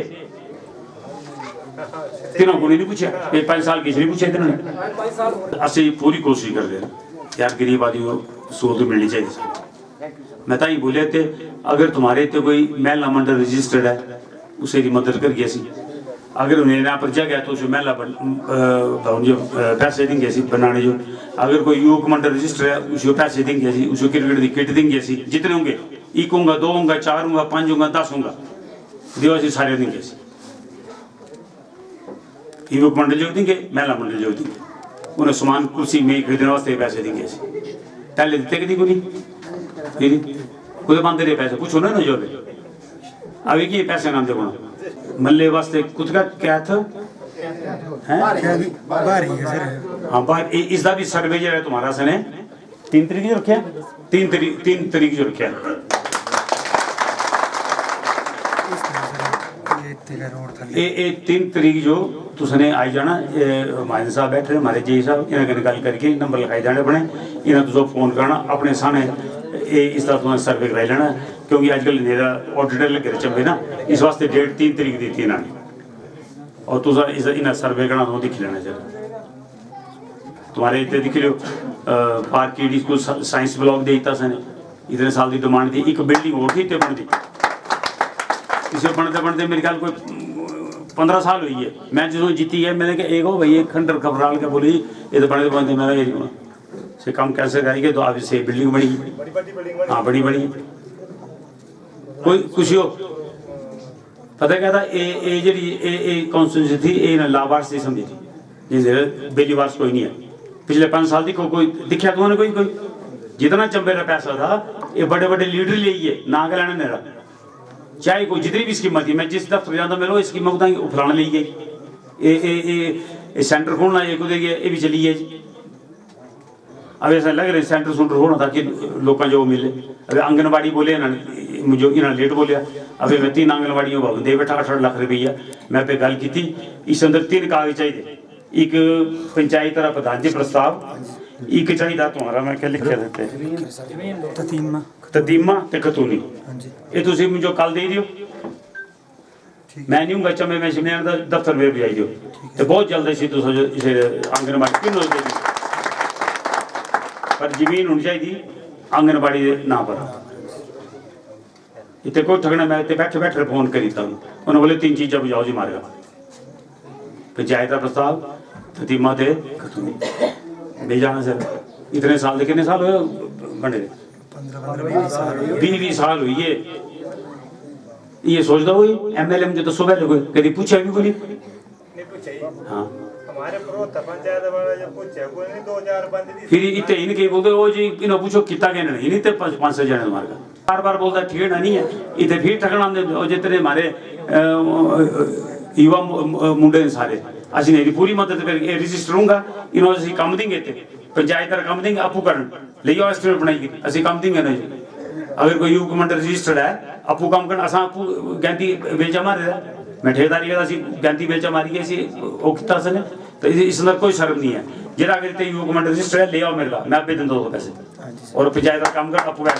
तीनों को नहीं पूछा, ये 5 साल किसी नहीं पूछे तीनों। असि पूरी कोशिश कर दे यार गरीब आदमी को सूद मिलनी चाहिए। मैं तो बोले थे अगर तुम्हारे तो कोई महिला मंडल रजिस्टर्ड है उसे मदद कर गया सी, अगर उन्हें ना पर जगह तो उसे महिला भवन जो पैसे देंगे सी बनाने जो, अगर कोई युवक मंडल रजिस्टर है उसको पैसे देंगे सी, उसको क्रिकेट की किट देंगे सी, जितने होंगे 1 होगा 2 होगा 4 होगा 5 होगा 10 होगा दिवा सी सारे देंगे सी। युवक मंडल जो देंगे महिला मंडल जो देंगे उन्हें सामान कुर्सी में खरीदने वास्ते पैसे देंगे सी। पहले देते कि नहीं खुद बंद रहे पैसे पूछो ना जो अभी कि पैसे नाम देखो मल्ले वास्ते खुद का क्या था हाँ बार इसका भी सर्वे जो है तुम्हारा सने 3 तारीख जो रखे 3 तारीख जो रखे ये 3 तारीख जो तुसने आई जाना महाजन साहब बैठे हमारे जी साहब इन्हें गल करके नंबर लिखाए जाने अपने इन्हें तुझो फोन करना अपने सामने इस तरह तुम्हें सर्वे कराई लेना क्योंकि अजकल मेरा ऑडिटर लगे चंबे ना इस वास्ते डेट 3 तारीख दी थी इन्होंने और तुझा इन्हें सर्वे करना तो दिख लेना चाहिए। तुम्हारे इतने दिख लो पार्क की स्कूल साइंस ब्लॉक देता सने इतने साल की डिमांड थी एक बिल्डिंग और थी इतने बनती इसे बनते बनते मेरे ख्याल कोई 15 साल हुई है। मैं जो जीती है मैंने कहा एक हो भाई एक खंडर खबराल के बोली ये तो बनते बनते मेरा ये से काम कैसे कराएंगे तो आप इससे बिल्डिंग बनी हाँ बड़ी बड़ी कोई खुशी हो पता क्या था ये जी कॉन्स्टिट्यूंसी थी ये लाभार्थ से समझी थी जिसे बेली वार्स कोई नहीं है पिछले 5 साल देखो कोई दिखा तुम्हारे कोई जितना चंबे का पैसा था ये बड़े बड़े लीडर ले ना के लेना मेरा चाहे कोई जितनी भी स्कीम थी मैं जिस दफ्तर जाता मैं स्कीम फलाना ली गई ये सेंटर खोलना ये भी चली है जी अब ऐसा लग रहा है सेंटर सुंटर होना था कि लोग जो मिले। अभी आंगनबाड़ी बोले जो इन्होंने लेट बोलिया। अभी मैं 3 आंगनबाड़ियों को दे बैठा 18 लाख रुपया मैं पे गल की थी। इस अंदर 3 कागज चाहिए, एक पंचायत का प्रधान जी प्रस्ताव, एक चाहिए तुम्हारा मैं क्या लिखे देते तदीमा ते खतूनी, ये तुम मुझे कल दे दियो। मैं नहीं हूँ चमे मैं शिमला दफ्तर में भी आई दियो तो बहुत जल्द इसे आंगनबाड़ी किन्हों दे दी, पर जमीन होनी चाहिए आंगनबाड़ी ना पर। इतने कोई ठगना, मैं इतने बैठे बैठे फोन करी था उन्होंने बोले 3 चीज़ें बुझाओ जी मारेगा, पंचायत का प्रस्ताव, तदीमा ते भेजाना सर। इतने साल कितने साल हुए बने? 20 साल हुई है। ये सोचता हुई MLA मुझे तो सुबह लोग कभी पूछा भी कोई। हाँ फिर इतने इनके बोलते वो जी इन्हों पूछो कितना कहना नहीं, इतने 500 जने मार बार बार बोलता ठीक नहीं है इतने फिर ठगना जितने हमारे युवा मुंडे सारे असि नहीं पूरी मदद करके रजिस्टर होगा इन्होंने कम देंगे पंचायत का कम देंगे आपू कर ले आओ एस्टिमेट बनाएगी असि कम देंगे ना जी। अगर कोई युवक मंडल रजिस्टर्ड है आपू काम करना असा आपू गैंती बेचा मारे मैं ठेकेदारी का गैंती बेचा मारी है वो कितना सने तो इस अंदर कोई शर्म नहीं है। जरा अगर युवक मंडल रजिस्टर्ड है ले आओ मेरे का मैं आपे दिन 2 पैसे और पंचायत का काम कर आपू बैठ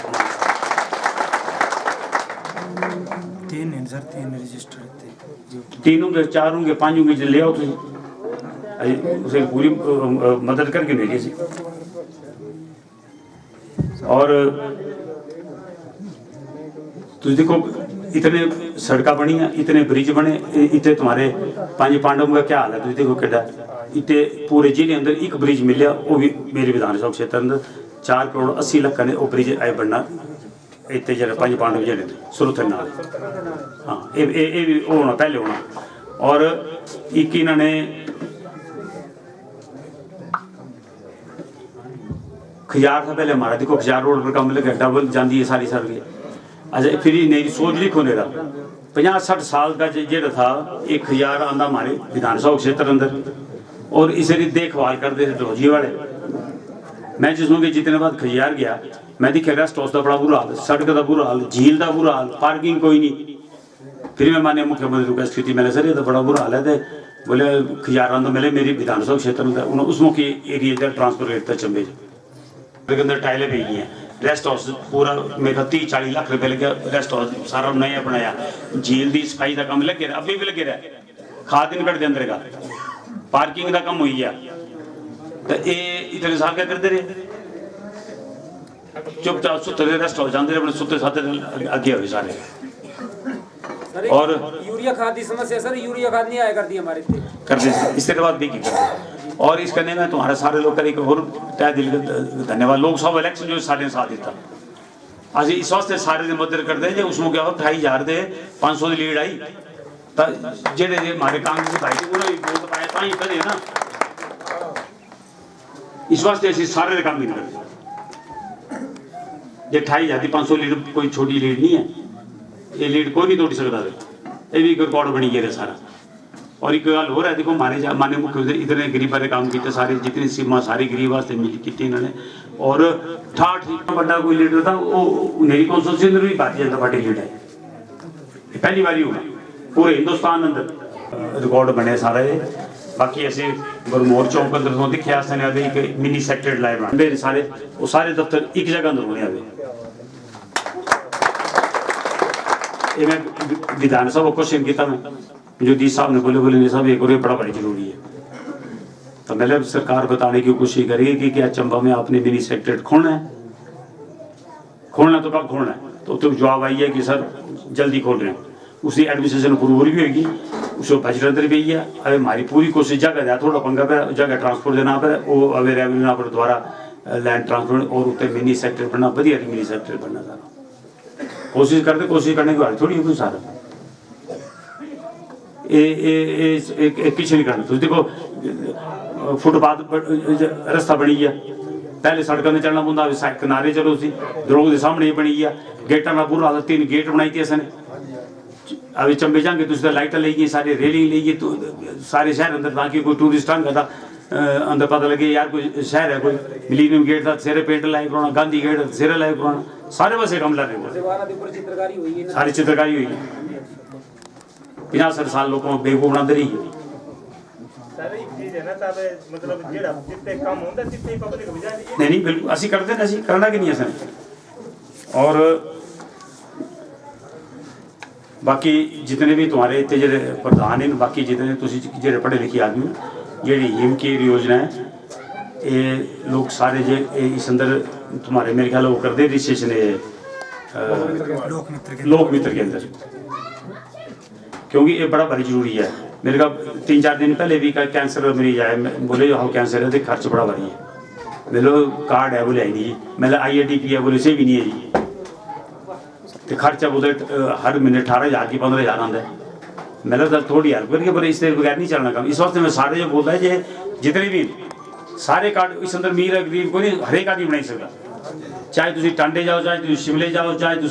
3 हैं सर, 3 रजिस्टर 3 होंगे 4 होंगे 5 होंगे ले आओ तुम उसे पूरी मदद करके भेजिए सी। और तुम देखो इतने सड़क बनी है, इतने ब्रिज बने, इतने तुम्हारे 5 पांडवों का क्या हाल है तुम देखो केड़ा इतने पूरे जिले अंदर एक ब्रिज मिले वो भी मेरे विधानसभा क्षेत्र अंदर 4 करोड़ 80 लाख ने वो ब्रिज आए बनना इतने जगह 5 पांडव जने सुरत नाल। हाँ ये भी होना पहले होना। और एक इन्होंने खजार था पहले हमारा देखो खजार रोड पर काम लगे डबल जाती है सारी सड़कें। अच्छा फिर मेरी सोच लिखो मेरा 50-60 साल का जेड़ा था एक खजार आंदा हमारे विधानसभा क्षेत्र अंदर और इसे देखभाल करते थे ढोजी वाले। मैं जिसमें कि जितने बाद खजार गया मैं दिखे रेस्ट हाउस का बड़ा बुरा हाल, सड़क का बुरा हाल, झील का बुरा हाल, पार्किंग कोई नहीं। फिर मैं माननीय मुख्यमंत्री को स्थिति मैंने सर ये तो बड़ा बुरा हाल है तो बोले खजार आंदा मिले मेरी विधानसभा क्षेत्र में उसमें की एरिया ट्रांसफर करता चंबे के अंदर टाइलें भी हैं। रेस्ट हाउस पूरा मेरा 30-40 लाख रुपए लगे रेस्ट हाउस सारा नया बनाया, झील की सफाई का काम लगे अभी भी लगे रहा, खाद इनकट के अंदर का पार्किंग का कम हुई है तो ये इतने साल क्या करते रहे चुपचाप सुते रेस्ट हाउस जाते अपने सुते साते अगे हुए सारे। और यूरिया खाद की समस्या सर, यूरिया खाद नहीं आया करती हमारे करते इसके बाद भी की करते। और इस करने में तुम्हारे सारे लोग एक और तय दिल धन्यवाद लोकसभा इलेक्शन जो साढ़े साथ दिता अस इस वास्ते सारे मदद करते हैं उसमें क्या हो 28,000 दे 500 की लीड आई तो जेडे हमारे कांग्रेस भाई उन्होंने भी वोट पाया तो ही करे ना। इस वास्ते असं सारे काम नहीं करते जे 28,000 की 500 लीड कोई छोटी लीड नहीं है, ये लीड कोई नहीं तोड़ सकता ये भी एक रिकॉर्ड बनी गया सारा। और एक गल हो रहा है देखो हमारे माननीय मुख्यमंत्री इतने गरीबों ने काम किए सारे जितनी सीमा सारी गरीब वास्ते मिली की इन्होंने। और 68 बड़ा कोई लीडर था वो मेरी कॉन्स्टिट्यूंसी अंदर भी भारतीय जनता पार्टी लीड है, पहली बार हुआ पूरे हिंदुस्तान अंदर रिकॉर्ड बने सारा ये। बाकी ऐसे गुरमोहर चौक अंदर दिखे एक मिनी सेक्रेटरी लाए बने सारे वो सारे दफ्तर एक जगह अंदर होने आए। मैं विधानसभा क्वेश्चन किया मैं जो डी साहब ने बोले साहब एक और बड़ा बड़ी जरूरी है तो मैंने सरकार बताने की कोशिश करेगी कि क्या चंबा में आपने मिनी सेक्रेटरी खोलना है, खोलना तो कब खोलना है तो जवाब आई है कि सर जल्दी खोल रहे हैं। उसकी एडमिनिस्ट्रेशन अप्रूवल भी होगी उसको बजट अंदर भी है। अभी हमारी पूरी कोशिश जगह है थोड़ा पंगा पे जगह ट्रांसपोर्ट देना पे वो अवे रेवेन्यू पर द्वारा लैंड ट्रांसपोर्ट और उत्ते मिनी सेक्रेटरी बनना बढ़िया मिनी सेक्रेटरी बनना सारा कोशिश करते कोशिश करने की बात थोड़ी है कोई सारा किसी नहीं करना। तो देखो फुटपाथ रास्ता बनी गया पहले सड़कों में चलना पौंदा किनारे चलो सी दरोग के सामने बनी गया गेटा का पूरा 3 गेट बनाई थी असने अभी चंबे जाएंगे तो लाइटा ले गई सारे रेलिंग ले गई तो सारे शहर अंदर ताकि कोई टूरिस्ट आएगा था अंदर पता लगे यार कोई शहर है, कोई मिलीनियम गेट था सिरे पेंट लाई कराना, गांधी गेट सिरे लाई कराना, सारे पासे काम ला रहे सारी चित्रकारी हुई 50-60 साल लोगों को बेवकूफ बनाते रही। नहीं नहीं बिल्कुल असी करते हैं, असी करना कि नहीं है। और बाकी जितने भी तुम्हारे इतने जो प्रधान हैं, बाकी जितने जो पढ़े लिखे आदमी जी हिम की योजना है ये लोग सारे जे इस अंदर तुम्हारे मेरे ख्याल वो करते रजिस्ट्रेशन लोक मित्र के अंदर, क्योंकि ये बड़ा भारी जरूरी है। मेरे का 3-4 दिन पहले भी कैंसर मरीज आया, बोले हाँ कैंसर है तो खर्च बड़ा भारी है। मेरे कार्ड है बोले है नहीं जी, मेरा IADP है बोले से भी नहीं है जी, तो खर्चा बोले हर महीने 18,000 की 15,000 आंदा है। मेरा तो थोड़ी हेल्प करके बोले इससे बगैर नहीं चलना काम। इस वास्ते मैं सारे जो बोलता है जे जितने भी सारे कार्ड इस अंदर मीर गरीब को नहीं हरेक आदमी बनाई सकता, चाहे तुम टांडे जाओ, चाहे तुम शिमले जाओ, चाहे तुम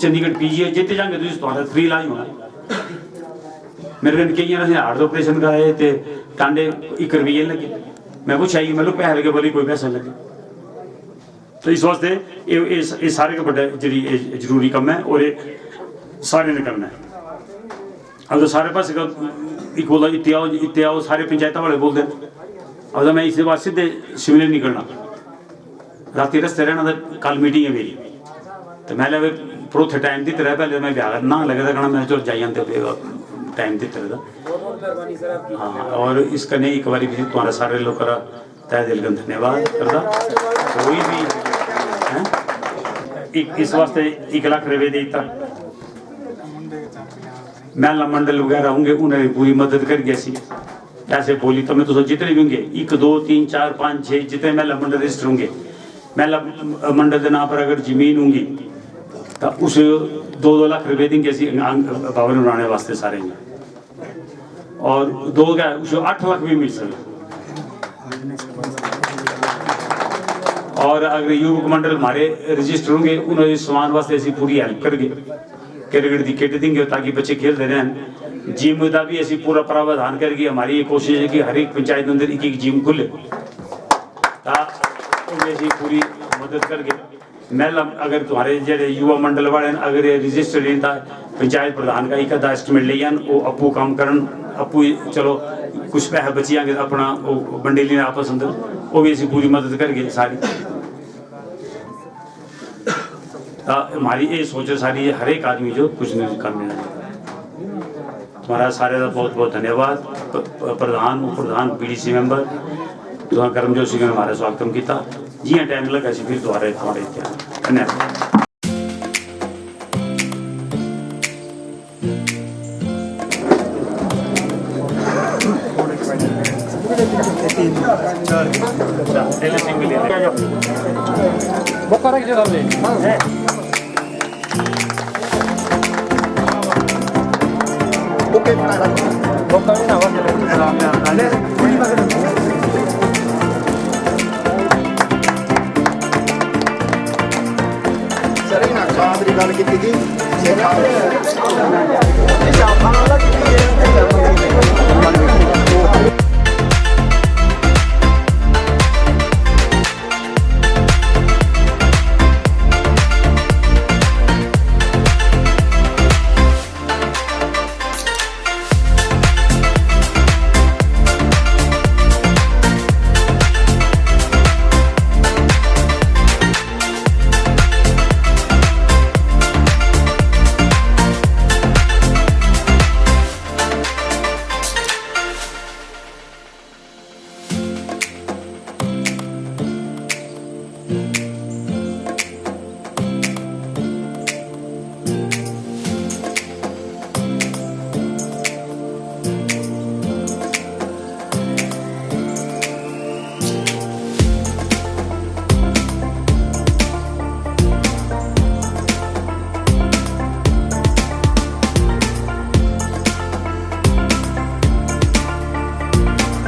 चंडीगढ़ PGI जितने जाओगे तुम्हारा फ्री इलाज होना। मेरे कई ने हार्ट ऑपरेशन कराए थे, टांडे 1 रुपये लगे, मैं पूछा कि मतलब पैसे लगे, बोली कोई पैसा लगे। तो इस वास्ते ये सारे का बड़ा जी जरूरी कम है और ये सारे ने करना है। अब तो सारे पास एक बोला इतने आओ सारे पंचायत वाले बोलते हैं। अब तो मैं इस बात सीधे शिमले निकलना, रात रस्ते रहना, तो कल मीटिंग है मेरी, तो मैं लगे प्रोथे टाइम देते रहे, पहले मैं ब्याह ना लगे था कहना मैं चलो जाई आते टाइम देते रहता। हाँ और इसका नहीं एक बार तुम्हारा सारे लोग करा तय दिल का धन्यवाद करता। कोई भी है इस वास्ते 1 लाख रुपये देता, महिला मंडल वगैरह होंगे उन्हें पूरी मदद कर गया सी। ऐसे बोली तो मैं तो जितने भी होंगे 1 2 3 4 5 6 जितने महिला मंडल रजिस्टर होंगे, महिला मंडल के नाम पर अगर जमीन होंगी तो उस 2-2 लाख रुपये देंगे ऐसी भवन बनाने वास्ते सारे में, और 2 क्या उसे 8 लाख भी मिल सके। और अगर युवक मंडल हमारे रजिस्टर होंगे उन्हें सामान वास्ते ऐसी पूरी हेल्प करके क्रिकेट की किट देंगे ताकि बच्चे खेलते रहें। जिम का भी ऐसी पूरा प्रावधान करके हमारी ये कोशिश है कि हर एक पंचायत के अंदर एक जिम खुले, ऐसी पूरी मदद करके महिला अगर तुम्हारे जो युवा मंडल वाले अगर रजिस्टर था पंचायत प्रधान का 1 एस्टिमेट ले जान वो अपू काम करन, अपू चलो कुछ पैसे बची आगे अपना वो बंडेली आपस अंदर वो भी ऐसी पूरी मदद करके सारी। हमारी ये सोच सारी हर एक आदमी जो कुछ नहीं काम मिलना। तुम्हारा सारे का बहुत बहुत धन्यवाद। प्रधान PDC मेंबर तो कर्मजोत सिंह ने हमारा स्वागत किया जी टाइम लगा फिर दोबारा हमारे धन्यवाद। ओके